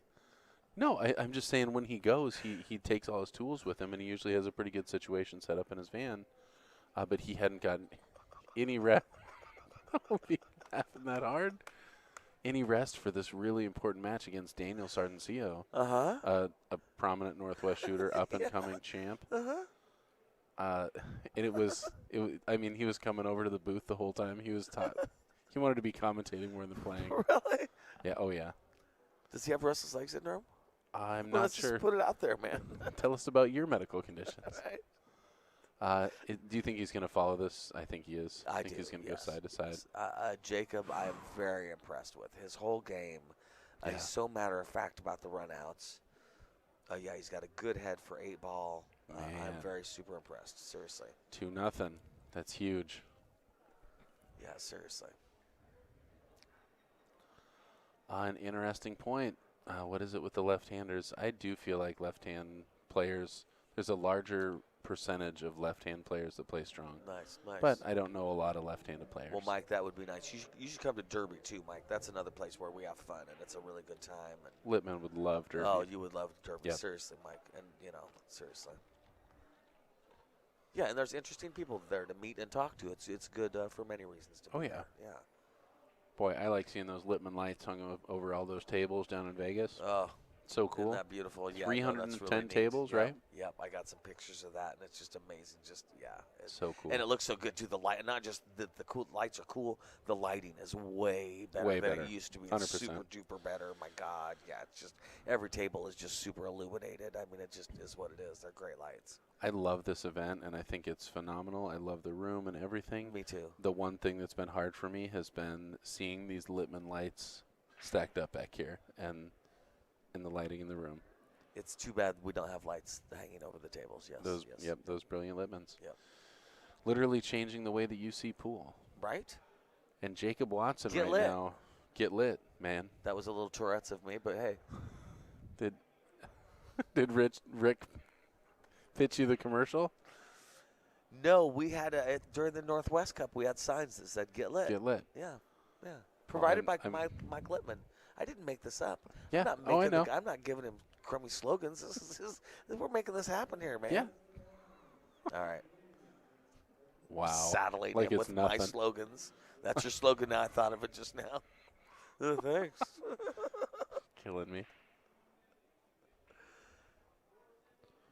Speaker 1: No, I'm just saying when he goes, he takes all his tools with him, and he usually has a pretty good situation set up in his van. But he hadn't gotten any rest. Don't be laughing that hard. Any rest for this really important match against Daniel Sardencio, a prominent Northwest shooter, up-and-coming champ. And it was. I mean, he was coming over to the booth the whole time. He was taught. He wanted to be commentating more than playing.
Speaker 2: Really?
Speaker 1: Yeah. Oh yeah.
Speaker 2: Does he have restless leg syndrome?
Speaker 1: I'm
Speaker 2: well,
Speaker 1: not
Speaker 2: let's
Speaker 1: sure.
Speaker 2: Just put it out there, man.
Speaker 1: Tell us about your medical conditions.
Speaker 2: Right.
Speaker 1: Do you think he's going to follow this? I think he is.
Speaker 2: I
Speaker 1: think
Speaker 2: do,
Speaker 1: he's going to
Speaker 2: yes.
Speaker 1: go side to side.
Speaker 2: Jacob, I am very impressed with his whole game. He's so matter of fact about the runouts. Yeah, he's got a good head for 8-ball. I'm very super impressed. Seriously.
Speaker 1: 2-0. That's huge.
Speaker 2: Yeah, seriously.
Speaker 1: An interesting point. What is it with the left-handers? I do feel like left-hand players, there's a larger percentage of left-hand players that play strong.
Speaker 2: Nice, nice.
Speaker 1: But I don't know a lot of left-handed players.
Speaker 2: Well, Mike, that would be nice. You should come to Derby, too, Mike. That's another place where we have fun, and it's a really good time. And
Speaker 1: Littman would love Derby.
Speaker 2: Oh, you would love Derby.
Speaker 1: Yep.
Speaker 2: Seriously, Mike. And, seriously. Yeah, and there's interesting people there to meet and talk to. It's good for many reasons. To be there. Yeah.
Speaker 1: Boy, I like seeing those Littman lights hung over all those tables down in Vegas.
Speaker 2: Oh,
Speaker 1: so cool.
Speaker 2: Isn't that beautiful? Yeah,
Speaker 1: 310
Speaker 2: that's really
Speaker 1: tables,
Speaker 2: neat.
Speaker 1: right?
Speaker 2: Yep, I got some pictures of that, and it's just amazing.
Speaker 1: So cool.
Speaker 2: And it looks so good too. The light, not just the cool lights are cool. The lighting is way better
Speaker 1: Way
Speaker 2: than
Speaker 1: better.
Speaker 2: it used to be.
Speaker 1: 100%.
Speaker 2: It's super duper better. My God, yeah. It's just every table is just super illuminated. I mean, it just is what it is. They're great lights.
Speaker 1: I love this event, and I think it's phenomenal. I love the room and everything.
Speaker 2: Me too.
Speaker 1: The one thing that's been hard for me has been seeing these Littman lights stacked up back here and in the lighting in the room.
Speaker 2: It's too bad we don't have lights hanging over the tables. Yes. Yes.
Speaker 1: Yep, those brilliant Littmans.
Speaker 2: Yep.
Speaker 1: Literally changing the way that you see pool.
Speaker 2: Right?
Speaker 1: And Jacob Watson
Speaker 2: Get
Speaker 1: right
Speaker 2: lit.
Speaker 1: now, get lit, man.
Speaker 2: That was a little Tourette's of me, but hey.
Speaker 1: Did Rick pitch you the commercial?
Speaker 2: No, we had during the Northwest Cup, we had signs that said "Get lit."
Speaker 1: Get lit.
Speaker 2: Yeah. Provided by
Speaker 1: I'm-
Speaker 2: Mike Littman. I didn't make this up.
Speaker 1: Yeah.
Speaker 2: I'm not
Speaker 1: Oh, I
Speaker 2: making
Speaker 1: know.
Speaker 2: I'm not giving him crummy slogans. We're making this happen here, man.
Speaker 1: Yeah.
Speaker 2: All right.
Speaker 1: Wow.
Speaker 2: Saddling
Speaker 1: Like
Speaker 2: him
Speaker 1: it's
Speaker 2: with
Speaker 1: nothing.
Speaker 2: my slogans. That's your slogan now. I thought of it just now. Oh, thanks.
Speaker 1: Killing me.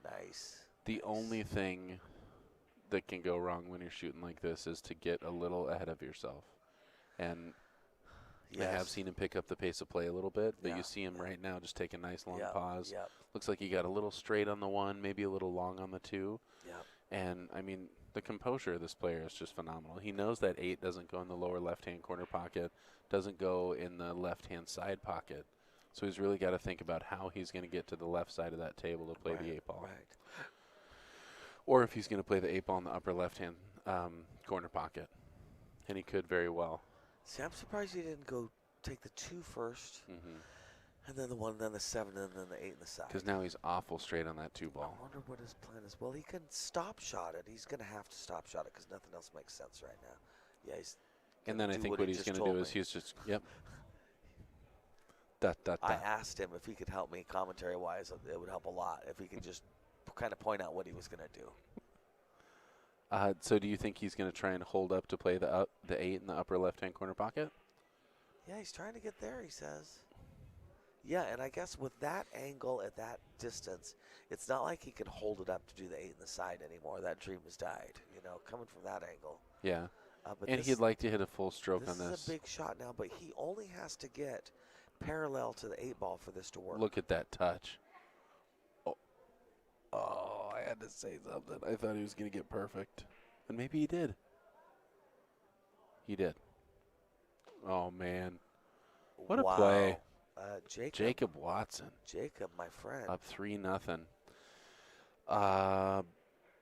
Speaker 2: Nice.
Speaker 1: The only thing that can go wrong when you're shooting like this is to get a little ahead of yourself. And I have seen him pick up the pace of play a little bit, but you see him right now just take a nice long pause.
Speaker 2: Yep.
Speaker 1: Looks like he got a little straight on the one, maybe a little long on the two.
Speaker 2: Yep.
Speaker 1: And, I mean, the composure of this player is just phenomenal. He knows that 8 doesn't go in the lower left-hand corner pocket, doesn't go in the left-hand side pocket. So he's really got to think about how he's going to get to the left side of that table to play the 8 ball.
Speaker 2: Right.
Speaker 1: Or if he's going to play the 8 ball in the upper left-hand corner pocket. And he could very well.
Speaker 2: See, I'm surprised he didn't go take the 2 first, and then the 1, then the 7, and then the 8 in the side.
Speaker 1: Because now he's awful straight on that 2 ball.
Speaker 2: I wonder what his plan is. Well, he can stop shot it. He's going to have to stop shot it because nothing else makes sense right now. Yeah, he's.
Speaker 1: And then I think what he's going to do is he's just,
Speaker 2: I asked him if he could help me commentary-wise. It would help a lot if he could just kind of point out what he was going to do.
Speaker 1: So do you think he's going to try and hold up to play the 8 in the upper left-hand corner pocket?
Speaker 2: Yeah, he's trying to get there, he says. Yeah, and I guess with that angle at that distance, it's not like he can hold it up to do the 8 in the side anymore. That dream has died, coming from that angle.
Speaker 1: Yeah.
Speaker 2: But
Speaker 1: and he'd like to hit a full stroke on this.
Speaker 2: This is a big shot now, but he only has to get parallel to the 8 ball for this to work.
Speaker 1: Look at that touch. Oh, I had to say something. I thought he was going to get perfect. And maybe he did. He did. Oh, man. What a play. Jacob Watson.
Speaker 2: Jacob, my friend.
Speaker 1: Up 3-0.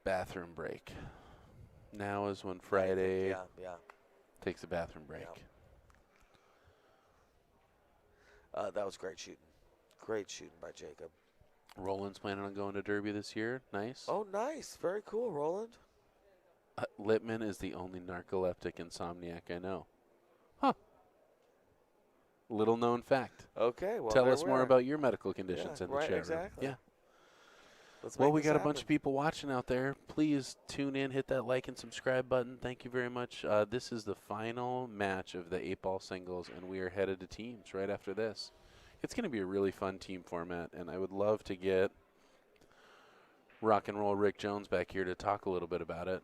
Speaker 1: Bathroom break. Now is when Friday takes a bathroom break.
Speaker 2: Yeah. That was great shooting. Great shooting by Jacob.
Speaker 1: Roland's planning on going to Derby this year. Nice.
Speaker 2: Oh, nice. Very cool, Roland.
Speaker 1: Littman is the only narcoleptic insomniac I know. Huh. Little known fact.
Speaker 2: Okay. Well,
Speaker 1: Tell us more about your medical conditions in the chat room.
Speaker 2: Exactly.
Speaker 1: Yeah.
Speaker 2: Well,
Speaker 1: we got a bunch of people watching out there. Please tune in, hit that like and subscribe button. Thank you very much. This is the final match of the 8-ball singles, and we are headed to teams right after this. It's going to be a really fun team format, and I would love to get rock and roll Rick Jones back here to talk a little bit about it.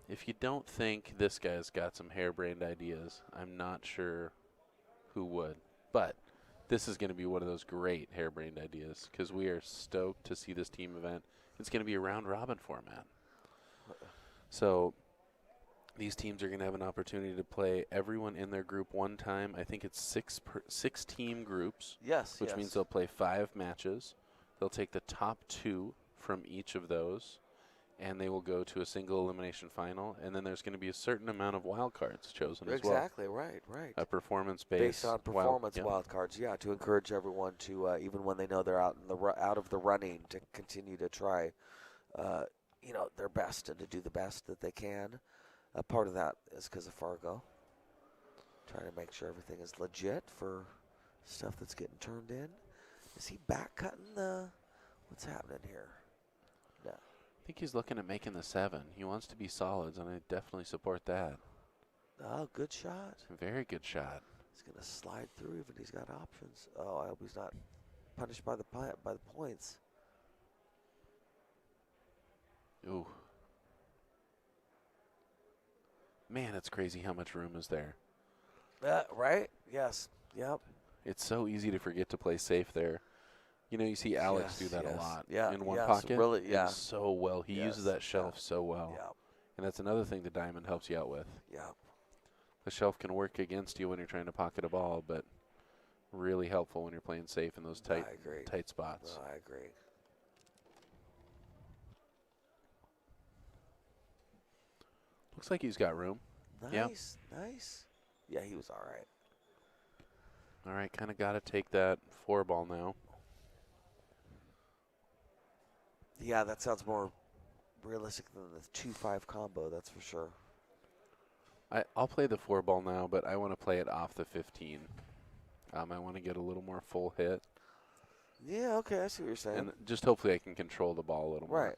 Speaker 1: If you don't think this guy's got some harebrained ideas, I'm not sure who would. But this is going to be one of those great harebrained ideas because we are stoked to see this team event. It's going to be a round-robin format. So these teams are going to have an opportunity to play everyone in their group one time. I think it's six team groups.
Speaker 2: Yes.
Speaker 1: Which means they'll play 5 matches. They'll take the top 2 from each of those, and they will go to a single elimination final, and then there's going to be a certain amount of wild cards chosen as well.
Speaker 2: Exactly, right.
Speaker 1: A performance-based
Speaker 2: Based on performance
Speaker 1: yeah.
Speaker 2: wild cards, yeah, to encourage everyone to, even when they know they're out of the running, to continue to try, their best and to do the best that they can. Part of that is because of Fargo. Trying to make sure everything is legit for stuff that's getting turned in. Is he back cutting the? What's happening here? No.
Speaker 1: I think he's looking at making the 7. He wants to be solids, and I definitely support that.
Speaker 2: Oh, good shot.
Speaker 1: Very good shot.
Speaker 2: He's gonna slide through even he's got options. Oh, I hope he's not punished by the points.
Speaker 1: Ooh. Man, it's crazy how much room is there.
Speaker 2: Right? Yes. Yep.
Speaker 1: It's so easy to forget to play safe there. You know, you see Alex do that a lot in one pocket.
Speaker 2: Really, yeah.
Speaker 1: And so well. He uses that shelf so well.
Speaker 2: Yeah.
Speaker 1: And that's another thing the diamond helps you out with.
Speaker 2: Yeah.
Speaker 1: The shelf can work against you when you're trying to pocket a ball, but really helpful when you're playing safe in those tight spots.
Speaker 2: No, I agree.
Speaker 1: Looks like he's got room.
Speaker 2: Nice. Yeah, he was all right.
Speaker 1: All right, kind of got to take that 4 ball now.
Speaker 2: Yeah, that sounds more realistic than the 2-5 combo, that's for sure.
Speaker 1: I'll play the 4 ball now, but I want to play it off the 15. I want to get a little more full hit.
Speaker 2: Yeah, okay, I see what you're saying.
Speaker 1: And just hopefully I can control the ball a little more.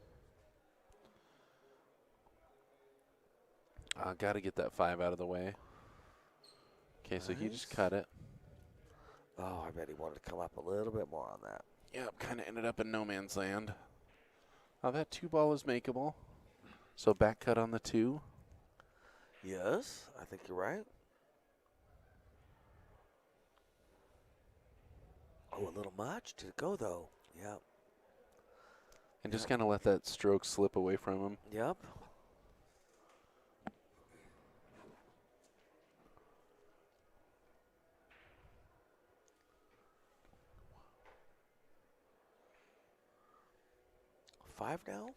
Speaker 2: Right.
Speaker 1: Got to get that 5 out of the way. Okay, so he just cut it.
Speaker 2: Oh, I bet he wanted to come up a little bit more on that.
Speaker 1: Yep, kind of ended up in no man's land. Oh, that 2 ball is makeable. So back cut on the 2.
Speaker 2: Yes, I think you're right. Oh, a little much? Did it go, though? Yeah.
Speaker 1: And just kind of let that stroke slip away from him.
Speaker 2: Yep. Five now?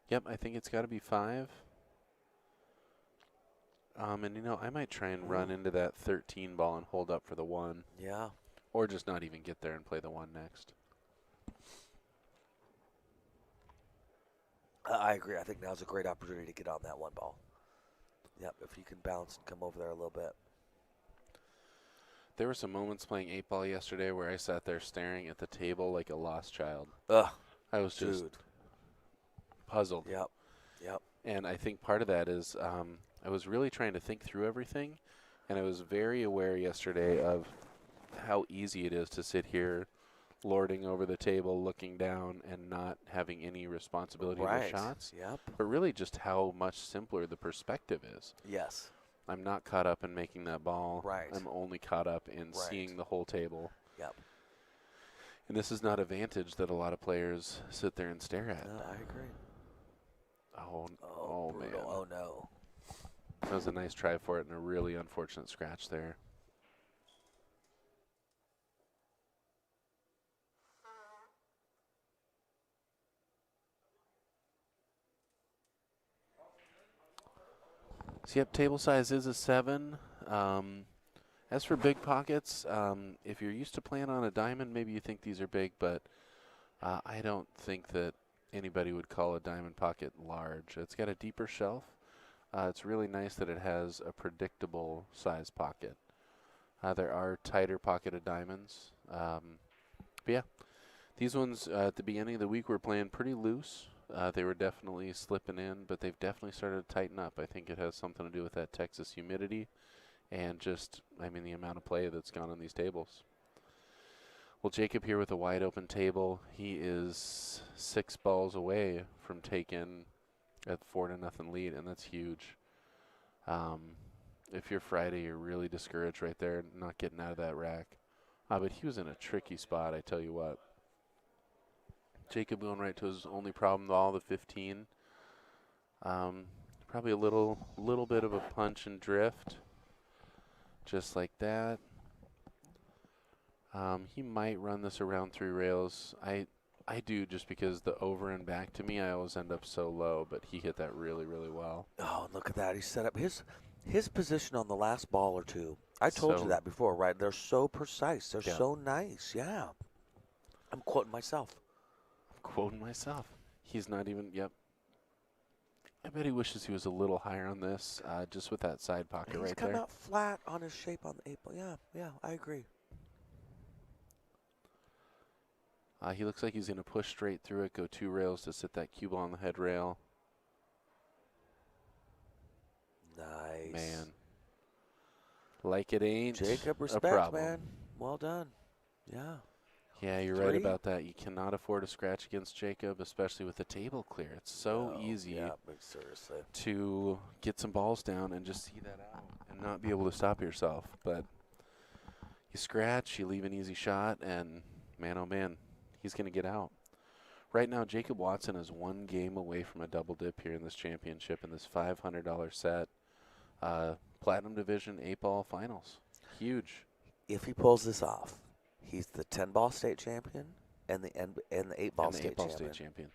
Speaker 1: Yep, I think it's got to be 5. And, you know, I might try and run into that 13 ball and hold up for the 1.
Speaker 2: Yeah.
Speaker 1: Or just not even get there and play the 1 next.
Speaker 2: I agree. I think now's a great opportunity to get on that 1 ball. Yep, if you can bounce and come over there a little bit.
Speaker 1: There were some moments playing 8 ball yesterday where I sat there staring at the table like a lost child.
Speaker 2: Ugh.
Speaker 1: I was just puzzled.
Speaker 2: Yep.
Speaker 1: And I think part of that is I was really trying to think through everything, and I was very aware yesterday of how easy it is to sit here lording over the table, looking down, and not having any responsibility for shots.
Speaker 2: Yep.
Speaker 1: But really just how much simpler the perspective is.
Speaker 2: Yes.
Speaker 1: I'm not caught up in making that ball.
Speaker 2: Right.
Speaker 1: I'm only caught up in seeing the whole table.
Speaker 2: Yep.
Speaker 1: And this is not a vantage that a lot of players sit there and stare at.
Speaker 2: No, I agree.
Speaker 1: Oh man.
Speaker 2: Oh, no.
Speaker 1: That was a nice try for it and a really unfortunate scratch there. So, yep, table size is a 7. As for big pockets, if you're used to playing on a diamond, maybe you think these are big, but I don't think that anybody would call a diamond pocket large. It's got a deeper shelf. It's really nice that it has a predictable size pocket. There are tighter pocketed diamonds. But yeah, these ones at the beginning of the week were playing pretty loose. They were definitely slipping in, but they've definitely started to tighten up. I think it has something to do with that Texas humidity and just, the amount of play that's gone on these tables. Well, Jacob here with a wide open table. He is 6 balls away from taking a 4-0 lead, and that's huge. If you're Friday, you're really discouraged right there, not getting out of that rack. But he was in a tricky spot, I tell you what. Jacob going right to his only problem ball, the 15. Probably a little bit of a punch and drift, just like that. He might run this around 3 rails. I I do, just because the over and back to me, I always end up so low, but he hit that really, really well.
Speaker 2: Oh, look at that. He set up his position on the last ball or two. I told you
Speaker 1: So,
Speaker 2: that before, right? They're so precise. They're
Speaker 1: yeah,
Speaker 2: so nice. Yeah. I'm quoting myself.
Speaker 1: I'm quoting myself. He's not even, yep. I bet he wishes he was a little higher on this, just with that side pocket
Speaker 2: He's
Speaker 1: right
Speaker 2: come
Speaker 1: there.
Speaker 2: out flat on his shape on the 8 ball. Yeah, yeah, I agree.
Speaker 1: He looks like he's going to push straight through it, go 2 rails to sit that cue ball on the head rail.
Speaker 2: Nice.
Speaker 1: Man. Like it ain't
Speaker 2: Jacob,
Speaker 1: a
Speaker 2: respect,
Speaker 1: problem.
Speaker 2: man. Well done. Yeah.
Speaker 1: Yeah, you're right about that. You cannot afford a scratch against Jacob, especially with the table clear. It's so easy
Speaker 2: Yeah, but seriously.
Speaker 1: to get some balls down and just see that out and not be able to stop yourself. But you scratch, you leave an easy shot, and man, oh man, he's going to get out. Right now, Jacob Watson is 1 game away from a double dip here in this championship in this $500 set. Platinum Division 8-ball finals. Huge.
Speaker 2: If he pulls this off, he's the 10-ball state champion and the 8-ball
Speaker 1: And the
Speaker 2: state
Speaker 1: 8-ball
Speaker 2: champion.
Speaker 1: state champion.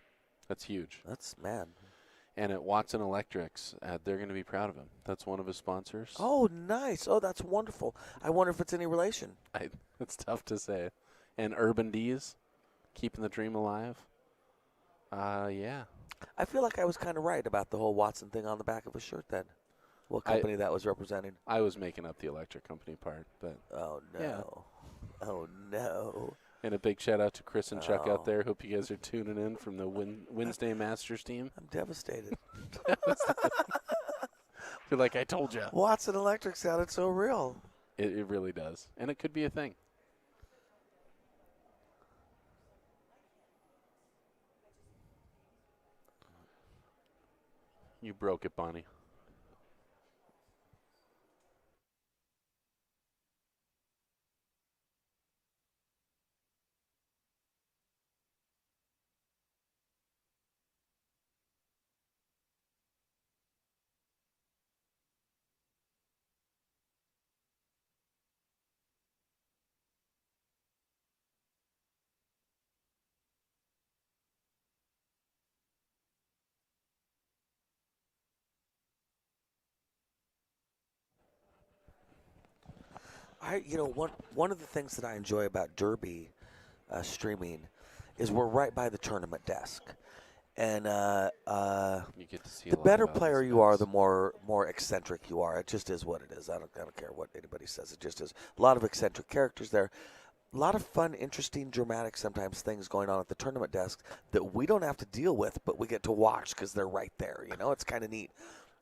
Speaker 1: That's huge.
Speaker 2: That's, man.
Speaker 1: And at Watson Electrics, they're going to be proud of him. That's one of his sponsors.
Speaker 2: Oh, nice. Oh, that's wonderful. I wonder if it's any relation.
Speaker 1: It's tough to say. And Urban D's, keeping the dream alive. Yeah.
Speaker 2: I feel like I was kind of right about the whole Watson thing on the back of his shirt then. What company that was representing?
Speaker 1: I was making up the electric company part, but
Speaker 2: Oh, no.
Speaker 1: yeah.
Speaker 2: Oh, no.
Speaker 1: And a big shout out to Chris and Chuck out there. Hope you guys are tuning in from the Wednesday Masters team.
Speaker 2: I'm devastated.
Speaker 1: Feel like I told you.
Speaker 2: Watson Electric sounded so real.
Speaker 1: It really does. And it could be a thing. You broke it, Bonnie.
Speaker 2: One of the things that I enjoy about Derby streaming is we're right by the tournament desk, and
Speaker 1: You get to see
Speaker 2: the
Speaker 1: a lot
Speaker 2: better
Speaker 1: about
Speaker 2: player
Speaker 1: these
Speaker 2: you are,
Speaker 1: guys.
Speaker 2: the more eccentric you are. It just is what it is. I don't care what anybody says. It just is. A lot of eccentric characters there. A lot of fun, interesting, dramatic sometimes things going on at the tournament desk that we don't have to deal with, but we get to watch because they're right there. You know, it's kind of neat.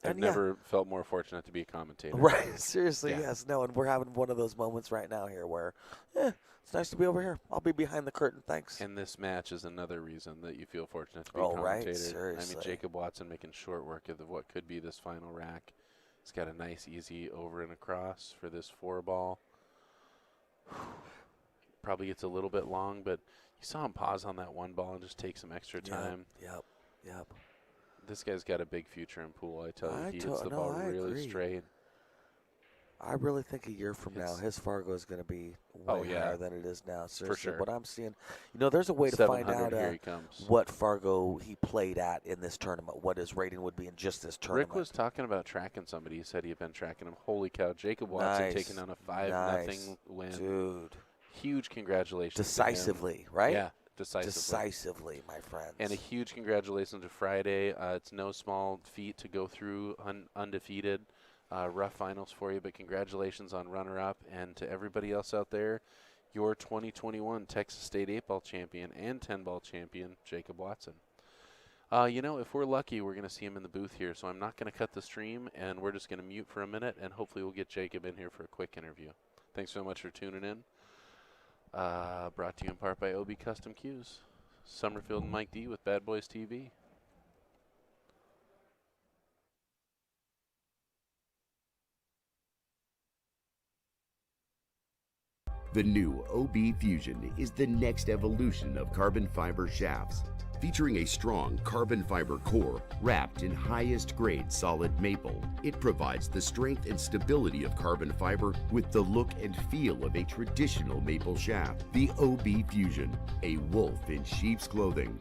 Speaker 1: I've
Speaker 2: And
Speaker 1: never felt more fortunate to be a commentator.
Speaker 2: Right, seriously,
Speaker 1: Yeah.
Speaker 2: yes. No, and we're having one of those moments right now here where, it's nice to be over here. I'll be behind the curtain, thanks.
Speaker 1: And this match is another reason that you feel fortunate to be
Speaker 2: Oh,
Speaker 1: a
Speaker 2: right,
Speaker 1: commentator.
Speaker 2: seriously.
Speaker 1: I mean, Jacob Watson making short work of what could be this final rack. He's got a nice, easy over and across for this 4-ball. Probably gets a little bit long, but you saw him pause on that 1 ball and just take some extra time.
Speaker 2: Yep.
Speaker 1: This guy's got a big future in pool, I tell you. He hits the
Speaker 2: No,
Speaker 1: ball
Speaker 2: I
Speaker 1: really
Speaker 2: agree.
Speaker 1: straight.
Speaker 2: I really think a year from now,
Speaker 1: It's-
Speaker 2: his Fargo is going to be
Speaker 1: Oh,
Speaker 2: way
Speaker 1: yeah.
Speaker 2: higher than it is now. Seriously,
Speaker 1: sure.
Speaker 2: what I'm seeing, there's a way to find
Speaker 1: 700,
Speaker 2: out
Speaker 1: here he comes.
Speaker 2: what Fargo he played at in this tournament, what his rating would be in just this tournament.
Speaker 1: Rick was talking about tracking somebody. He said he had been tracking him. Holy cow, Jacob Watson
Speaker 2: Nice.
Speaker 1: taking on a 5-0 win.
Speaker 2: Dude.
Speaker 1: Huge congratulations to him.
Speaker 2: Decisively, right?
Speaker 1: Yeah, decisively.
Speaker 2: Decisively, my friends.
Speaker 1: And a huge congratulations to Friday. It's no small feat to go through undefeated. Rough finals for you, but congratulations on runner-up. And to everybody else out there, your 2021 Texas State 8-ball champion and 10-ball champion, Jacob Watson. If we're lucky, we're going to see him in the booth here. So I'm not going to cut the stream, and we're just going to mute for a minute, and hopefully we'll get Jacob in here for a quick interview. Thanks so much for tuning in. Brought to you in part by OB Custom Cues. Summerfield and Mike D with Bad Boys TV.
Speaker 3: The new OB Fusion is the next evolution of carbon fiber shafts. Featuring a strong carbon fiber core wrapped in highest grade solid maple, it provides the strength and stability of carbon fiber with the look and feel of a traditional maple shaft. The OB Fusion, a wolf in sheep's clothing.